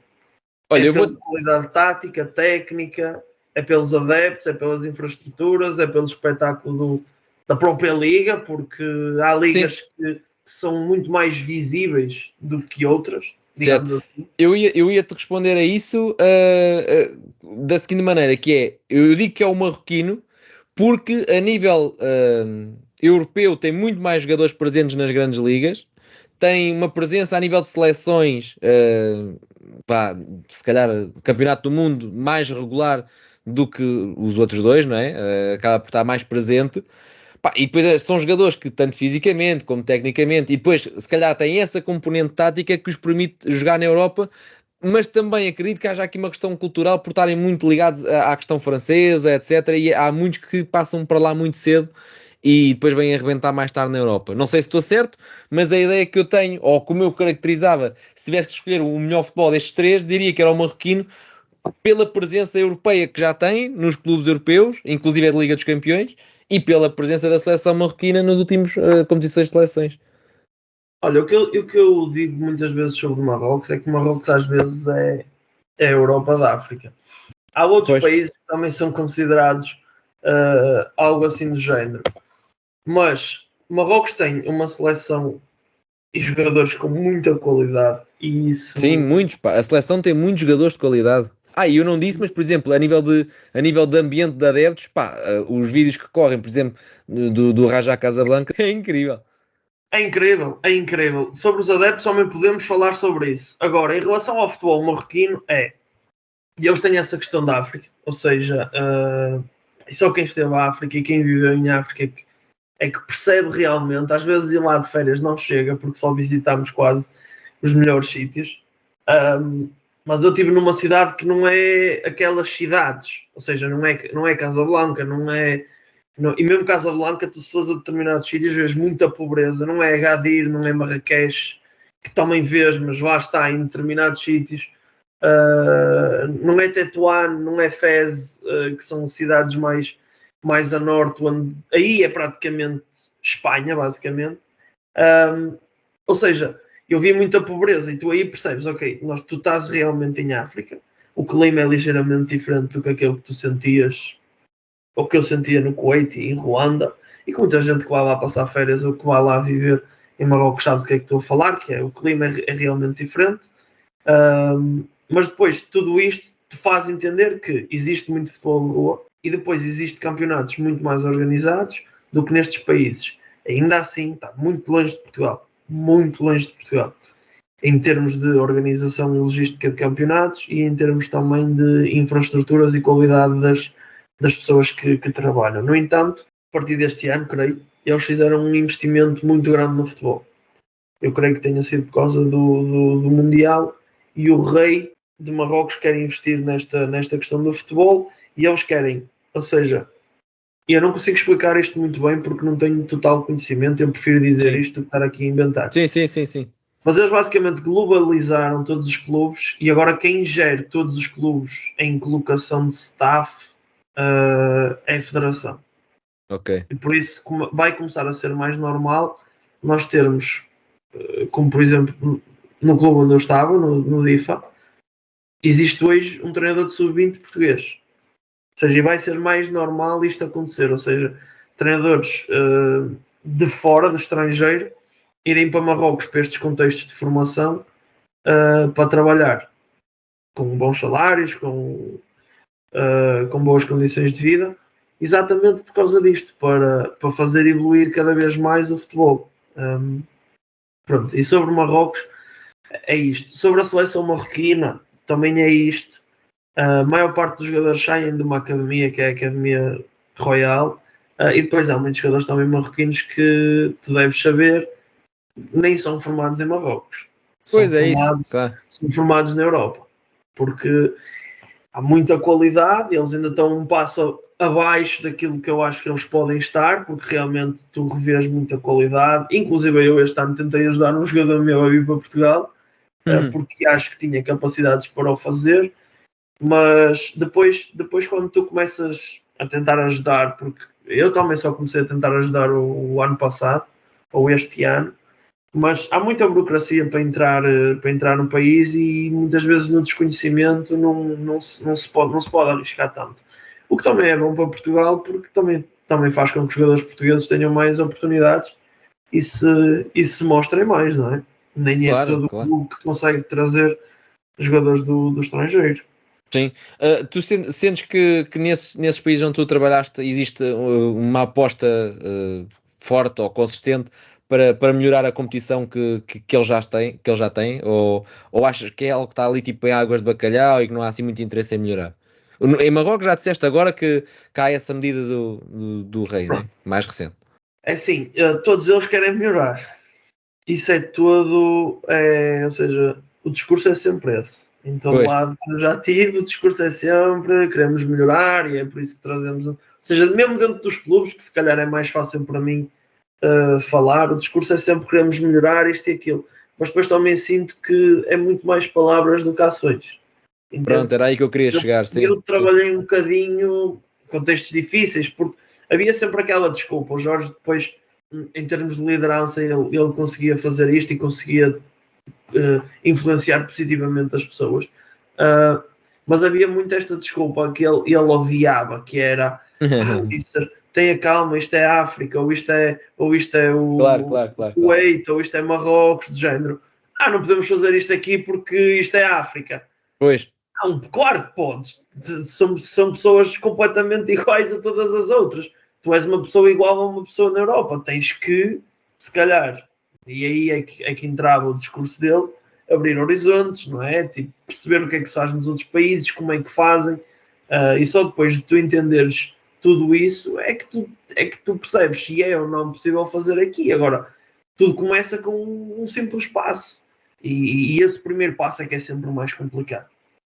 Olha, pela qualidade tática, técnica, é pelos adeptos, é pelas infraestruturas, é pelo espetáculo da própria liga, porque há ligas que são muito mais visíveis do que outras, digamos assim. Eu ia te responder a isso da seguinte maneira, que é, eu digo que é o marroquino porque a nível europeu tem muito mais jogadores presentes nas grandes ligas, tem uma presença a nível de seleções, se calhar campeonato do mundo mais regular do que os outros dois, não é? Acaba por estar mais presente. E depois são jogadores que, tanto fisicamente como tecnicamente, e depois, se calhar, têm essa componente tática que os permite jogar na Europa, mas também acredito que haja aqui uma questão cultural por estarem muito ligados à questão francesa, etc. E há muitos que passam para lá muito cedo e depois vêm arrebentar mais tarde na Europa. Não sei se estou certo, mas a ideia que eu tenho, ou como eu caracterizava, se tivesse que escolher o melhor futebol destes três, diria que era o marroquino, pela presença europeia que já tem nos clubes europeus, inclusive a Liga dos Campeões, e pela presença da seleção marroquina nas últimas competições de seleções. Olha, o que eu digo muitas vezes sobre o Marrocos é que o Marrocos às vezes é a Europa da África. Há outros países que também são considerados algo assim do género. Mas Marrocos tem uma seleção e jogadores com muita qualidade, e isso... Sim, muitos, pá. A seleção tem muitos jogadores de qualidade. E eu não disse, mas por exemplo, a nível de ambiente de adeptos, os vídeos que correm, por exemplo, do Raja Casablanca, é incrível. É incrível, é incrível. Sobre os adeptos também podemos falar sobre isso. Agora, em relação ao futebol marroquino, e eles têm essa questão da África, ou seja, só quem esteve na África e quem viveu em África é que percebe realmente. Às vezes ir lá de férias não chega, porque só visitamos quase os melhores sítios. Mas eu estive numa cidade que não é aquelas cidades, ou seja, não é Casablanca, e mesmo Casablanca, tu se fores a determinados sítios vês muita pobreza, não é Agadir, não é Marrakech, que também vês, mas lá está, em determinados sítios. Não é Tetuán, não é Fez, que são cidades mais a norte, onde aí é praticamente Espanha, basicamente. Ou seja, eu vi muita pobreza e tu aí percebes, ok, tu estás realmente em África, o clima é ligeiramente diferente do que aquele que tu sentias, ou que eu sentia no Kuwait e em Ruanda, e que muita gente que vai lá passar férias ou que vai lá viver em Marrocos sabe do que é que estou a falar, que é o clima é realmente diferente. Mas depois tudo isto te faz entender que existe muito futebol de rua e depois existe campeonatos muito mais organizados do que nestes países. Ainda assim, está muito longe de Portugal. Muito longe de Portugal. Em termos de organização e logística de campeonatos e em termos também de infraestruturas e qualidade das pessoas que trabalham. No entanto, a partir deste ano, creio, eles fizeram um investimento muito grande no futebol. Eu creio que tenha sido por causa do Mundial, e o rei de Marrocos quer investir nesta questão do futebol, e eles querem, ou seja, E eu não consigo explicar isto muito bem porque não tenho total conhecimento, eu prefiro dizer Sim. isto do que estar aqui a inventar. Sim. Mas eles basicamente globalizaram todos os clubes e agora quem gera todos os clubes em colocação de staff é a federação. Ok. E por isso vai começar a ser mais normal nós termos, como por exemplo no clube onde eu estava, no DIFA, existe hoje um treinador de sub-20 português. Ou seja, e vai ser mais normal isto acontecer. Ou seja, treinadores de fora, do estrangeiro, irem para Marrocos para estes contextos de formação para trabalhar com bons salários, com boas condições de vida, exatamente por causa disto, para fazer evoluir cada vez mais o futebol. Pronto, e sobre Marrocos é isto. Sobre a seleção marroquina também é isto. A maior parte dos jogadores saem de uma academia que é a Academia Royal, e depois há muitos jogadores também marroquinos que tu deves saber nem são formados em Marrocos, Pois é isso, claro. são formados na Europa, porque há muita qualidade, eles ainda estão um passo abaixo daquilo que eu acho que eles podem estar, porque realmente tu revês muita qualidade. Inclusive eu este ano tentei ajudar um jogador meu a vir para Portugal, porque acho que tinha capacidades para o fazer, mas depois quando tu começas a tentar ajudar, porque eu também só comecei a tentar ajudar o ano passado, ou este ano, mas há muita burocracia para entrar no país e muitas vezes no desconhecimento não se pode arriscar tanto. O que também é bom para Portugal, porque também faz com que os jogadores portugueses tenham mais oportunidades e se mostrem mais, não é? Nem é Claro, todo o claro. clube que consegue trazer jogadores do estrangeiro. Sim. Tu sentes que nesses países onde tu trabalhaste existe uma aposta forte ou consistente para melhorar a competição que eles já têm? Ou achas que é algo que está ali tipo em águas de bacalhau e que não há assim muito interesse em melhorar? Em Marrocos já disseste agora que há essa medida do rei, né? Pronto. Mais recente. É assim, todos eles querem melhorar. Isso é todo, ou seja, o discurso é sempre esse. Em todo Pois, lado que eu já tive, o discurso é sempre queremos melhorar e é por isso que trazemos. Ou seja, mesmo dentro dos clubes, que se calhar é mais fácil para mim falar, o discurso é sempre queremos melhorar isto e aquilo. Mas depois também sinto que é muito mais palavras do que ações. Entende? pronto, era aí que eu queria Eu, chegar, sim, eu sim. trabalhei um bocadinho contextos difíceis, porque havia sempre aquela desculpa. O Jorge, depois, em termos de liderança, ele conseguia fazer isto e conseguia influenciar positivamente as pessoas. Mas havia muito esta desculpa que ele odiava, que era Mister, tenha calma, isto é África, ou isto é Claro, o claro, claro, claro. Kuwait, ou isto é Marrocos, do género. Não podemos fazer isto aqui porque isto é África. Pois, Não, claro que podes. São pessoas completamente iguais a todas as outras. Tu és uma pessoa igual a uma pessoa na Europa. Tens que, se calhar, e aí é que entrava o discurso dele, abrir horizontes, não é? Tipo, perceber o que é que se faz nos outros países, como é que fazem, e só depois de tu entenderes tudo isso é que tu percebes se é ou não possível fazer aqui. Agora, tudo começa com um simples passo. E esse primeiro passo é que é sempre o mais complicado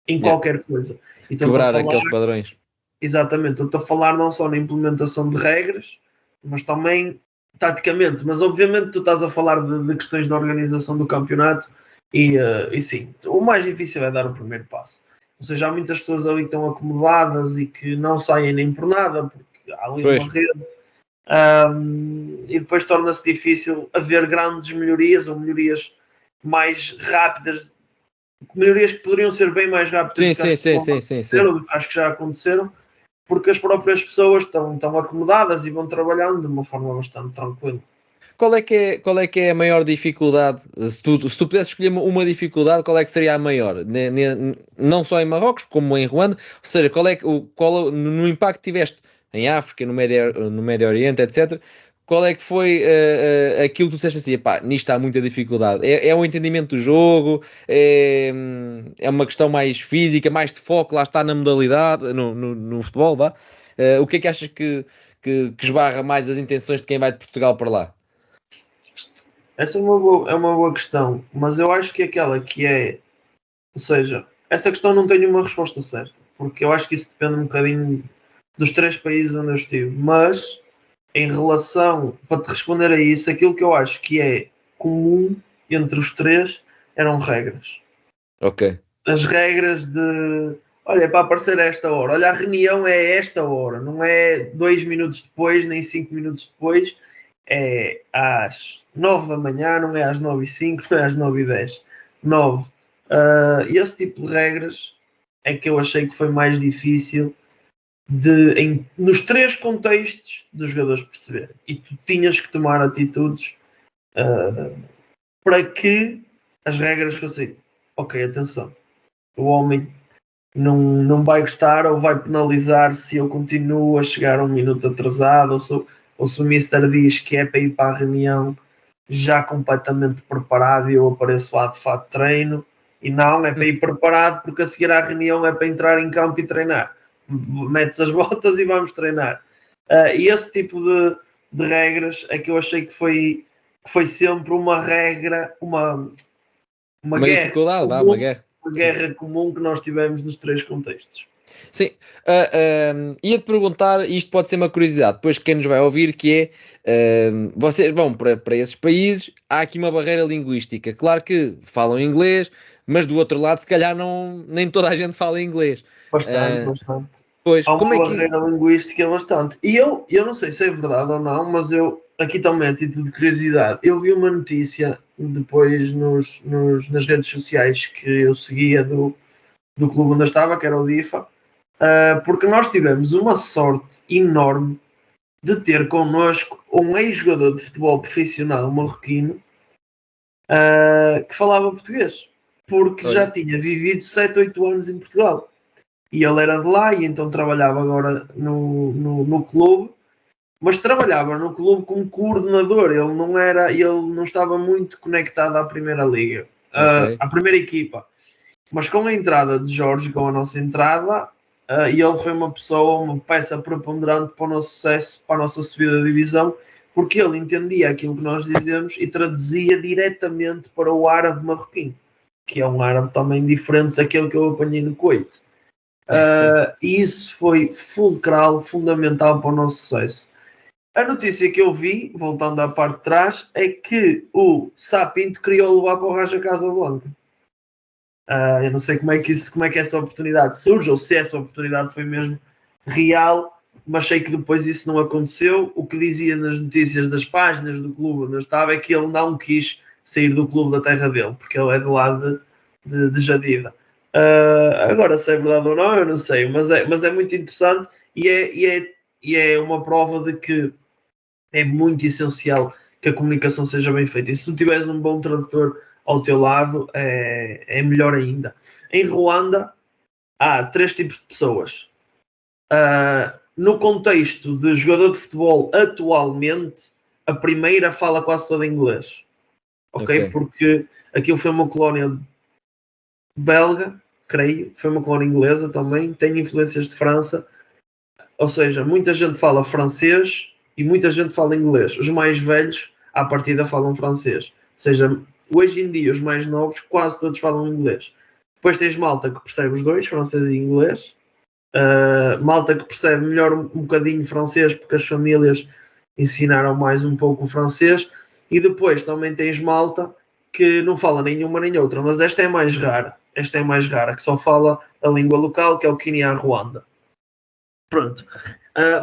em yeah. qualquer coisa. E estou-te a Quebrar falar, aqueles padrões. exatamente, estou-te a falar não só na implementação de regras, mas também taticamente. Mas obviamente tu estás a falar de questões de organização do campeonato e sim, o mais difícil é dar o primeiro passo. Ou seja, há muitas pessoas ali que estão acomodadas e que não saem nem por nada, porque há ali Pois, uma rede. E depois torna-se difícil haver grandes melhorias ou melhorias mais rápidas, melhorias que poderiam ser bem mais rápidas sim, do que acho sim, que sim, vão sim, sim, sim. acontecer, ou do que acho que já aconteceram, porque as próprias pessoas estão acomodadas e vão trabalhando de uma forma bastante tranquila. Qual é que é a maior dificuldade? Se tu pudesses escolher uma dificuldade, qual é que seria a maior? Não só em Marrocos, como em Ruanda. Ou seja, no impacto que tiveste em África, no Médio Oriente, etc. Qual é que foi aquilo que tu disseste assim, pá, nisto há muita dificuldade? É o entendimento do jogo? É uma questão mais física, mais de foco, lá está na modalidade, no futebol, vá? O que é que achas que esbarra mais as intenções de quem vai de Portugal para lá? Essa é uma boa questão, mas eu acho que aquela que é, ou seja, essa questão não tem uma resposta certa, porque eu acho que isso depende um bocadinho dos 3 países onde eu estive, mas em relação, para te responder a isso, aquilo que eu acho que é comum entre os 3 eram regras. Ok. As regras de, olha, é para aparecer a esta hora, olha, a reunião é esta hora, não é 2 minutos depois, nem 5 minutos depois, é às 9 da manhã, não é às 9h05, não é às 9h10. 9. Esse tipo de regras é que eu achei que foi mais difícil nos 3 contextos dos jogadores perceberem. E tu tinhas que tomar atitudes para que as regras fossem, ok, atenção, o homem não vai gostar ou vai penalizar se eu continuo a chegar 1 minuto atrasado, ou se o Mister diz que é para ir para a reunião já completamente preparado e eu apareço lá de fato de treino, e não, é para ir preparado porque a seguir à reunião é para entrar em campo e treinar. Metes as botas e vamos treinar. E esse tipo de regras é que eu achei que foi sempre uma regra, uma guerra dificuldade, comum, uma guerra. uma guerra comum que nós tivemos nos 3 contextos. Sim, ia-te perguntar, isto pode ser uma curiosidade, depois quem nos vai ouvir, que é, vocês vão para esses países, há aqui uma barreira linguística, claro que falam inglês, mas do outro lado se calhar nem toda a gente fala inglês. Bastante. Pois, Há como é uma que... barreira linguística bastante. E eu não sei se é verdade ou não, mas eu, aqui também a título de curiosidade, eu vi uma notícia depois nas redes sociais que eu seguia do clube onde eu estava, que era o DIFA, porque nós tivemos uma sorte enorme de ter connosco um ex-jogador de futebol profissional marroquino que falava português, porque Olha, já tinha vivido 7, 8 anos em Portugal. E ele era de lá e então trabalhava agora no clube, mas trabalhava no clube como coordenador, ele não estava muito conectado à primeira liga, ok. à primeira equipa. Mas com a entrada de Jorge, com a nossa entrada, e ele foi uma peça preponderante para o nosso sucesso, para a nossa subida de divisão, porque ele entendia aquilo que nós dizemos e traduzia diretamente para o árabe marroquino, que é um árabe também diferente daquele que eu apanhei no Kuwait. E isso foi fulcral, fundamental para o nosso sucesso. A notícia que eu vi, voltando à parte de trás, é que o Sapinto queria levar para o Raja Casablanca. Eu não sei como é que essa oportunidade surge, ou se essa oportunidade foi mesmo real, mas sei que depois isso não aconteceu. O que dizia nas notícias das páginas do clube onde eu estava é que ele não quis sair do clube da terra dele, porque ele é do lado de Jadida. Agora, se é verdade ou não, eu não sei, mas é muito interessante e é uma prova de que é muito essencial que a comunicação seja bem feita. E se tu tiveres um bom tradutor ao teu lado, é melhor ainda. Em Ruanda, há 3 tipos de pessoas. No contexto de jogador de futebol atualmente, a primeira fala quase toda inglês. Ok? Porque aquilo foi uma colónia belga, creio, foi uma colónia inglesa também, tem influências de França, ou seja, muita gente fala francês e muita gente fala inglês. Os mais velhos, à partida, falam francês. Ou seja, hoje em dia, os mais novos, quase todos falam inglês. Depois tens malta que percebe os dois, francês e inglês. Malta que percebe melhor um bocadinho francês, porque as famílias ensinaram mais um pouco o francês. E depois também tens malta que não fala nenhuma nem outra, mas esta é mais rara. Esta é mais rara, que só fala a língua local, que é o Kinyarwanda. Pronto.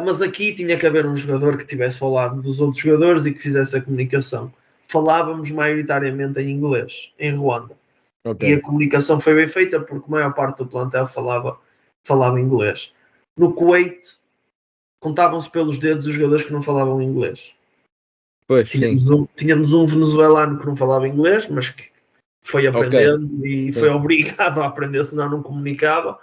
Mas aqui tinha que haver um jogador que tivesse falado dos outros jogadores e que fizesse a comunicação. Falávamos maioritariamente em inglês, em Ruanda. E a comunicação foi bem feita porque a maior parte do plantel falava inglês. No Kuwait, contavam-se pelos dedos os jogadores que não falavam inglês. Pois, Tínhamos um venezuelano que não falava inglês, mas que foi aprendendo e foi obrigado a aprender, senão não comunicava.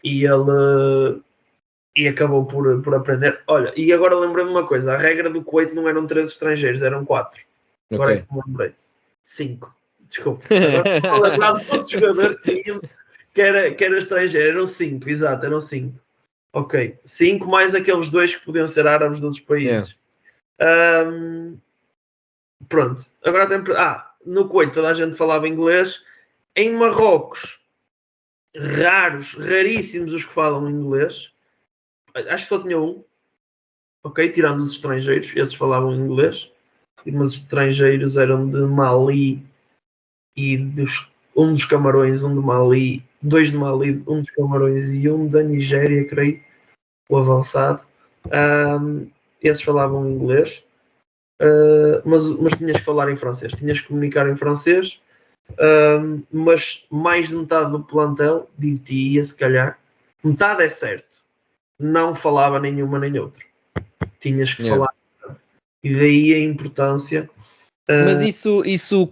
E ele acabou por aprender. Olha, e agora lembrei-me uma coisa: a regra do Kuwait não eram 3 estrangeiros, eram 4. Agora é que me lembrei. 5. Desculpa. Agora estou a lembrar de outro jogador que era estrangeiro. Eram 5, exato, eram 5. Ok. 5 mais aqueles 2 que podiam ser árabes de outros países. Pronto. Agora tem. No Kuwait toda a gente falava inglês. Em Marrocos, raríssimos os que falam inglês. acho que só tinha um, ok? Tirando os estrangeiros, esses falavam inglês, mas os estrangeiros eram de Mali e um dos Camarões, um de Mali, dois de Mali, um dos Camarões e um da Nigéria, creio, o avançado. Esses falavam inglês, mas tinhas que falar em francês, tinhas que comunicar em francês, mas mais de metade do plantel, digo-te, se calhar, metade é certo, não falava nenhuma nem outra. Tinhas que falar. E daí a importância. Mas isso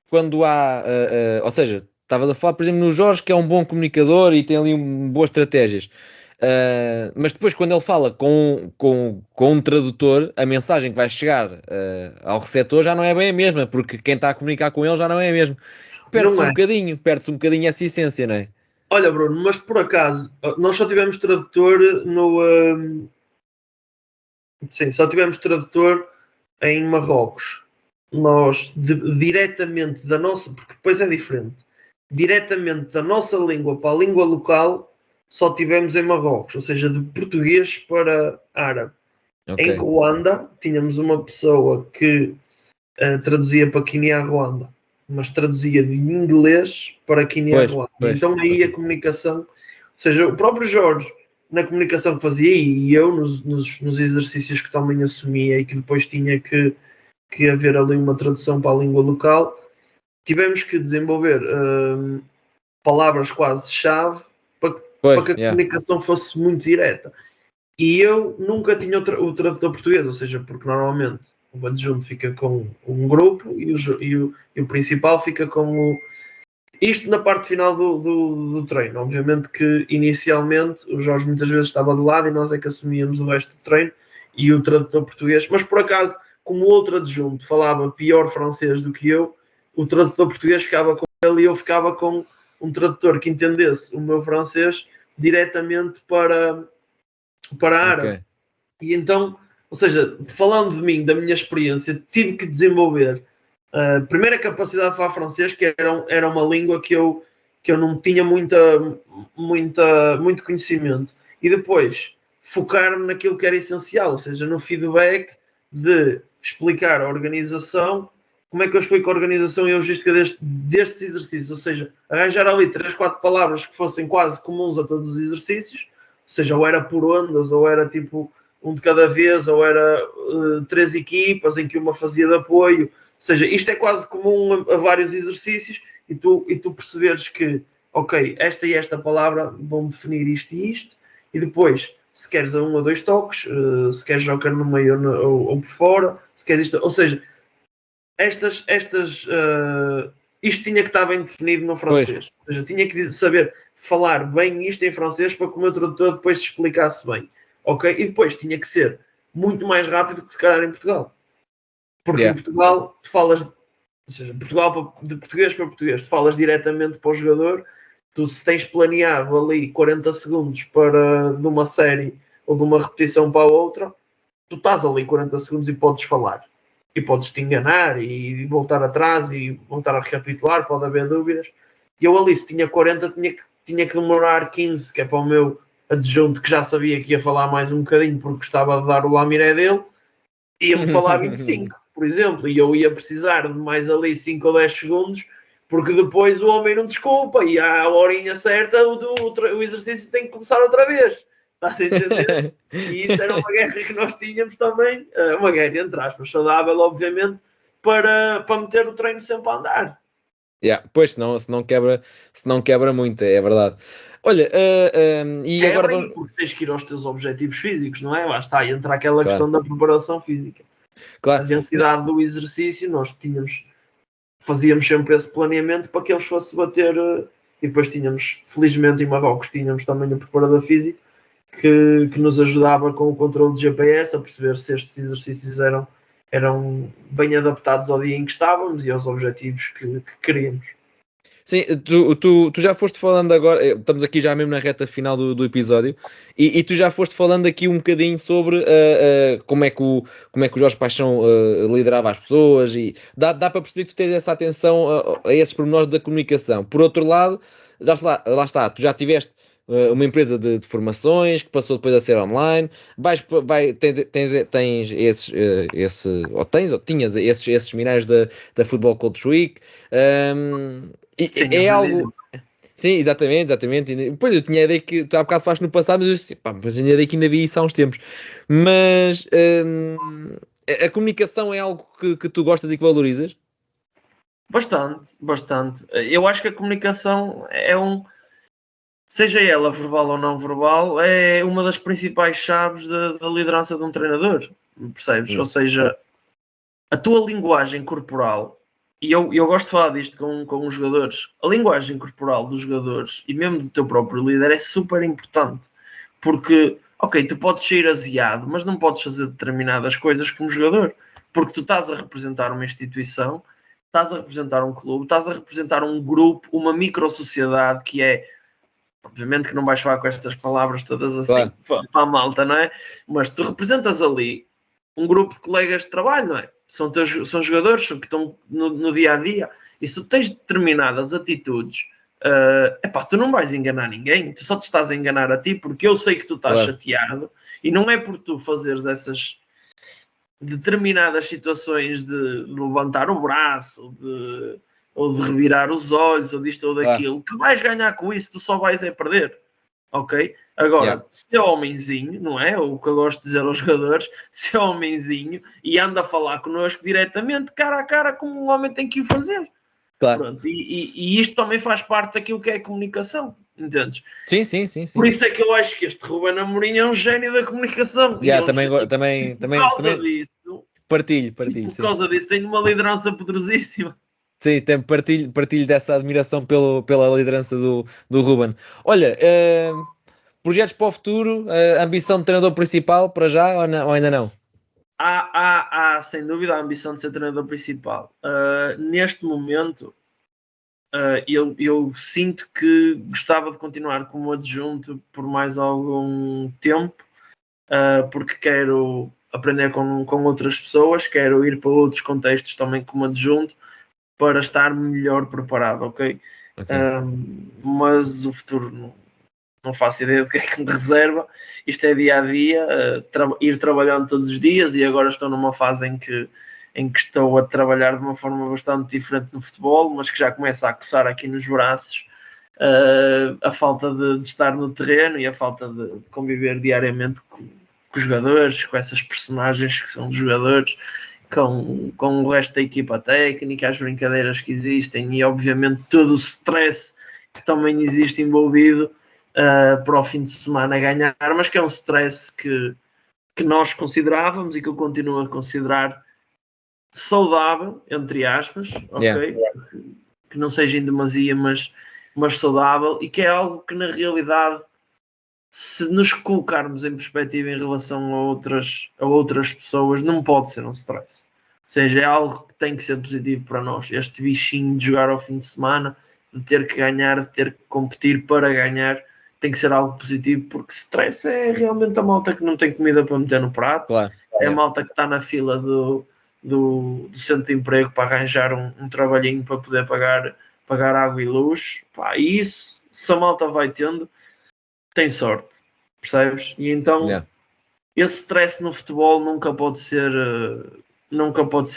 quando há, ou seja, estavas a falar, por exemplo, no Jorge, que é um bom comunicador e tem ali boas estratégias. Mas depois, quando ele fala com um tradutor, a mensagem que vai chegar ao receptor já não é bem a mesma, porque quem está a comunicar com ele já não é a mesma. Perde-se um bocadinho essa essência, não é? Olha, Bruno, mas por acaso, nós só tivemos tradutor no. Sim, só tivemos tradutor em Marrocos. Nós, diretamente da nossa. Porque depois é diferente. Diretamente da nossa língua para a língua local, só tivemos em Marrocos. Ou seja, de português para árabe. Okay. Em Ruanda, tínhamos uma pessoa que traduzia para Quínia-Ruanda, mas traduzia de inglês para Quínia-Ruanda. Então aí a comunicação. Ou seja, o próprio Jorge, na comunicação que fazia, e eu nos exercícios que também assumia e que depois tinha que haver ali uma tradução para a língua local, tivemos que desenvolver palavras quase-chave para que a comunicação fosse muito direta. E eu nunca tinha o tradutor português, ou seja, porque normalmente o adjunto fica com um grupo e o principal fica com o... Isto na parte final do treino. Obviamente que inicialmente o Jorge muitas vezes estava de lado e nós é que assumíamos o resto do treino e o tradutor português. Mas por acaso, como o outro adjunto falava pior francês do que eu, o tradutor português ficava com ele e eu ficava com um tradutor que entendesse o meu francês diretamente para árabe. Okay. E então, ou seja, falando de mim, da minha experiência, tive que desenvolver primeiro a capacidade de falar francês, que era uma língua que eu não tinha muito conhecimento, e depois focar-me naquilo que era essencial, ou seja, no feedback de explicar a organização, como é que eu explico a organização e a logística destes exercícios, ou seja, arranjar ali 3, 4 palavras que fossem quase comuns a todos os exercícios, ou seja, ou era por ondas, ou era tipo um de cada vez, ou era 3 equipas em que uma fazia de apoio. Ou seja, isto é quase comum a vários exercícios e tu perceberes que, ok, esta e esta palavra vão definir isto e isto, e depois, se queres a 1 ou 2 toques, se queres jogar no meio ou por fora, se queres isto, ou seja, isto tinha que estar bem definido no francês. Ou seja, tinha que saber falar bem isto em francês para que o meu tradutor depois se explicasse bem. Ok? E depois tinha que ser muito mais rápido que se calhar em Portugal. Porque em Portugal tu falas, ou seja, Portugal de português para português, tu falas diretamente para o jogador, tu se tens planeado ali 40 segundos de uma série ou de uma repetição para a outra, tu estás ali 40 segundos e podes falar. E podes te enganar e voltar atrás e voltar a recapitular, pode haver dúvidas. E eu ali, se tinha 40, tinha que demorar 15, que é para o meu adjunto, que já sabia que ia falar mais um bocadinho porque gostava de dar o lamiré dele, ia-me falar 25, por exemplo, e eu ia precisar de mais ali 5 ou 10 segundos, porque depois o homem não desculpa, e à horinha certa o exercício tem que começar outra vez. Está-se a entender? E isso era uma guerra que nós tínhamos também, uma guerra entre aspas, saudável, obviamente, para meter o treino sempre a andar. Pois, se não quebra muito, é verdade. Olha, e agora vamos... porque tens que ir aos teus objetivos físicos, não é? Lá está, entra aquela questão da preparação física. Claro. A densidade do exercício, nós fazíamos sempre esse planeamento para que eles fossem bater, e depois tínhamos, felizmente em Marrocos, tínhamos também o preparador físico que nos ajudava com o controle de GPS a perceber se estes exercícios eram bem adaptados ao dia em que estávamos e aos objetivos que queríamos. Sim, tu já foste falando agora, estamos aqui já mesmo na reta final do episódio, e tu já foste falando aqui um bocadinho sobre como é que o Jorge Paixão liderava as pessoas, e dá para perceber que tu tens essa atenção a esses pormenores da comunicação. Por outro lado, lá está, tu já tiveste uma empresa de formações que passou depois a ser online. Tens ou tinhas esses seminários da Football Coach Week. Sim, É eu já algo. disse. Sim, exatamente. E depois eu tinha a ideia que tu há bocado falaste no passado, mas eu disse, pá, mas eu tinha a ideia que ainda vi isso há uns tempos. Mas a comunicação é algo que tu gostas e que valorizas? Bastante, bastante. Eu acho que a comunicação seja ela verbal ou não verbal, é uma das principais chaves da liderança de um treinador, percebes? Ou seja, a tua linguagem corporal, e eu gosto de falar disto com os jogadores, a linguagem corporal dos jogadores e mesmo do teu próprio líder é super importante, porque, ok, tu podes ser aziado, mas não podes fazer determinadas coisas como jogador, porque tu estás a representar uma instituição, estás a representar um clube, estás a representar um grupo, uma micro-sociedade que é. Obviamente que não vais falar com estas palavras todas assim Claro, para a malta, não é? Mas tu representas ali um grupo de colegas de trabalho, não é? São jogadores que estão no dia a dia. E se tu tens determinadas atitudes, tu não vais enganar ninguém, tu só te estás a enganar a ti, porque eu sei que tu estás claro. chateado e não é por tu fazeres essas determinadas situações de levantar o braço, ou de revirar os olhos, ou disto ou Claro. daquilo, que vais ganhar com isso, tu só vais é perder. Ok? Yeah. Agora, se é homenzinho, não é? O que eu gosto de dizer aos jogadores, se é homenzinho e anda a falar connosco diretamente, cara a cara, como um homem tem que o fazer. Claro. Pronto, e isto também faz parte daquilo que é a comunicação, entendes? Por Sim. isso é que eu acho que este Ruben Amorim é um gênio da comunicação. Yeah, E por causa também disso, partilho, sim. tenho uma liderança poderosíssima. Sim, partilho dessa admiração pela liderança do Ruben. Olha, projetos para o futuro, ambição de treinador principal para já ou ainda não? Há, sem dúvida a ambição de ser treinador principal. Neste momento, eu sinto que gostava de continuar como adjunto por mais algum tempo, porque quero aprender com outras pessoas, quero ir para outros contextos também como adjunto para estar melhor preparado, ok? Ok. Mas o futuro não faço ideia do que é que me reserva. Isto é dia a dia, ir trabalhando todos os dias, e agora estou numa fase em que estou a trabalhar de uma forma bastante diferente no futebol, mas que já começa a coçar aqui nos braços a falta de estar no terreno e a falta de conviver diariamente com os jogadores, com essas personagens que são jogadores, com o resto da equipa técnica, as brincadeiras que existem e obviamente todo o stress que também existe envolvido para o fim de semana ganhar, mas que é um stress que nós considerávamos e que eu continuo a considerar saudável, entre aspas, Yeah, ok? Que não seja em demasia, mas saudável, e que é algo que na realidade, se nos colocarmos em perspectiva em relação a outras pessoas, não pode ser um stress. Ou seja, é algo que tem que ser positivo para nós. Este bichinho de jogar ao fim de semana, de ter que ganhar, de ter que competir para ganhar, tem que ser algo positivo, porque stress é realmente a malta que não tem comida para meter no prato, claro. é a Yeah. malta que está na fila do centro de emprego para arranjar um trabalhinho para poder pagar água e luz. Pá, e isso, se a malta vai tendo, tem sorte, percebes? E então Yeah. esse stress no futebol nunca pode ser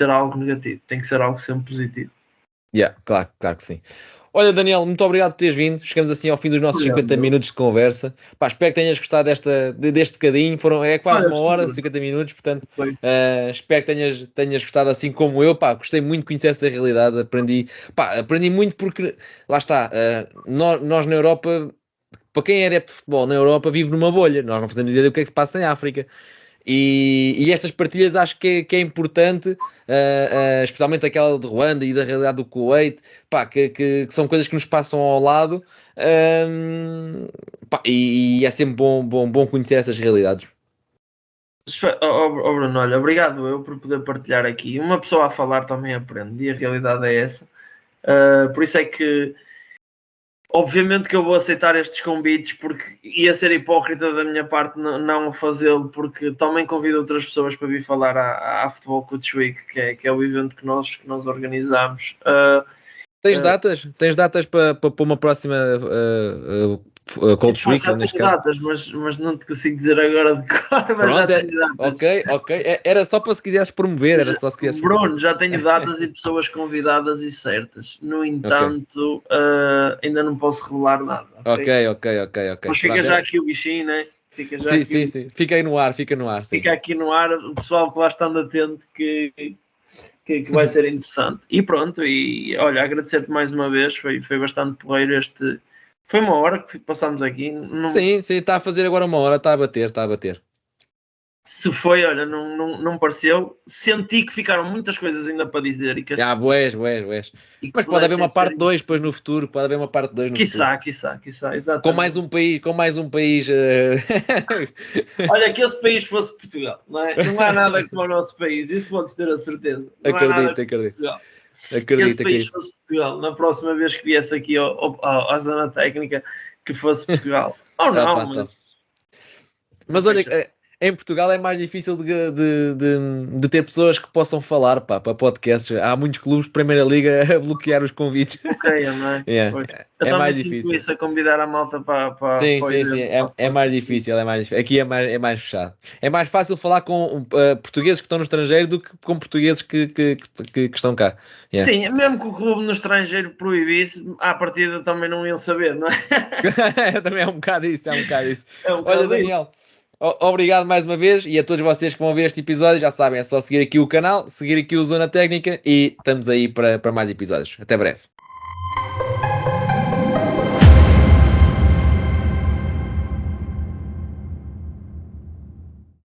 algo negativo, tem que ser algo sempre positivo. Yeah, claro que sim. Olha, Daniel, muito obrigado por teres vindo. Chegamos assim ao fim dos nossos Obrigado, 50 meu. minutos de conversa. Pá, espero que tenhas gostado deste bocadinho. É quase Olha, uma hora, gostei. 50 minutos, portanto, Foi. espero que tenhas gostado assim como eu. Pá, gostei muito de conhecer essa realidade. Aprendi muito porque, lá está, nós na Europa, para quem é adepto de futebol na Europa, vive numa bolha. Nós não fazemos ideia do que é que se passa em África. E estas partilhas acho que é importante, especialmente aquela de Ruanda e da realidade do Kuwait, pá, que são coisas que nos passam ao lado, pá, e é sempre bom conhecer essas realidades. Bruno, olha, obrigado eu por poder partilhar aqui. Uma pessoa a falar também aprende, e a realidade é essa. Por isso é que, obviamente, que eu vou aceitar estes convites, porque ia ser hipócrita da minha parte não fazê-lo, porque também convido outras pessoas para vir falar à Futebol Coach Week, que é o evento que nós organizamos. Tens datas para uma próxima Cold Já neste tenho caso. datas, mas não te consigo dizer agora de cor, mas já Pronto, tenho datas. ok. Era só para se quisesse promover, era só se quisesse promover. Bruno, já tenho datas e pessoas convidadas e certas. No entanto, ainda não posso revelar nada. Ok. Mas fica já aqui o bichinho, né? Fica já Sim, aqui, sim. Fica aí no ar, sim. Fica aqui no ar, o pessoal que lá está atento que vai ser interessante. E pronto, e olha, agradecer-te mais uma vez, foi bastante porreiro este. Foi uma hora que passámos aqui. Sim, está a fazer agora uma hora, está a bater. Se foi, olha, não pareceu. Senti que ficaram muitas coisas ainda para dizer e que Bués. e que Mas pode haver uma pudessem parte ser 2 depois no futuro, pode haver uma parte 2 no futuro. Quiçá, exatamente. Com mais um país. Olha, que esse país fosse Portugal, não é? Não há nada como o nosso país, isso podes ter a certeza. Não há nada como Portugal. Que esse país fosse Portugal, na próxima vez que viesse aqui à zona técnica, que fosse Portugal. Ou não, mas olha, em Portugal é mais difícil de ter pessoas que possam falar para podcasts. Há muitos clubes de Primeira Liga a bloquear os convites. Ok, não é? É mais difícil. Isso a convidar a malta para Sim. É mais difícil. Aqui é mais fechado. É mais fácil falar com portugueses que estão no estrangeiro do que com portugueses que estão cá. Yeah. Sim, mesmo que o clube no estrangeiro proibisse, à partida também não iam saber, não é? Também é um bocado isso. É um Olha, bocado Daniel, obrigado mais uma vez e a todos vocês que vão ver este episódio, já sabem, é só seguir aqui o canal, seguir aqui o Zona Técnica e estamos aí para mais episódios. Até breve.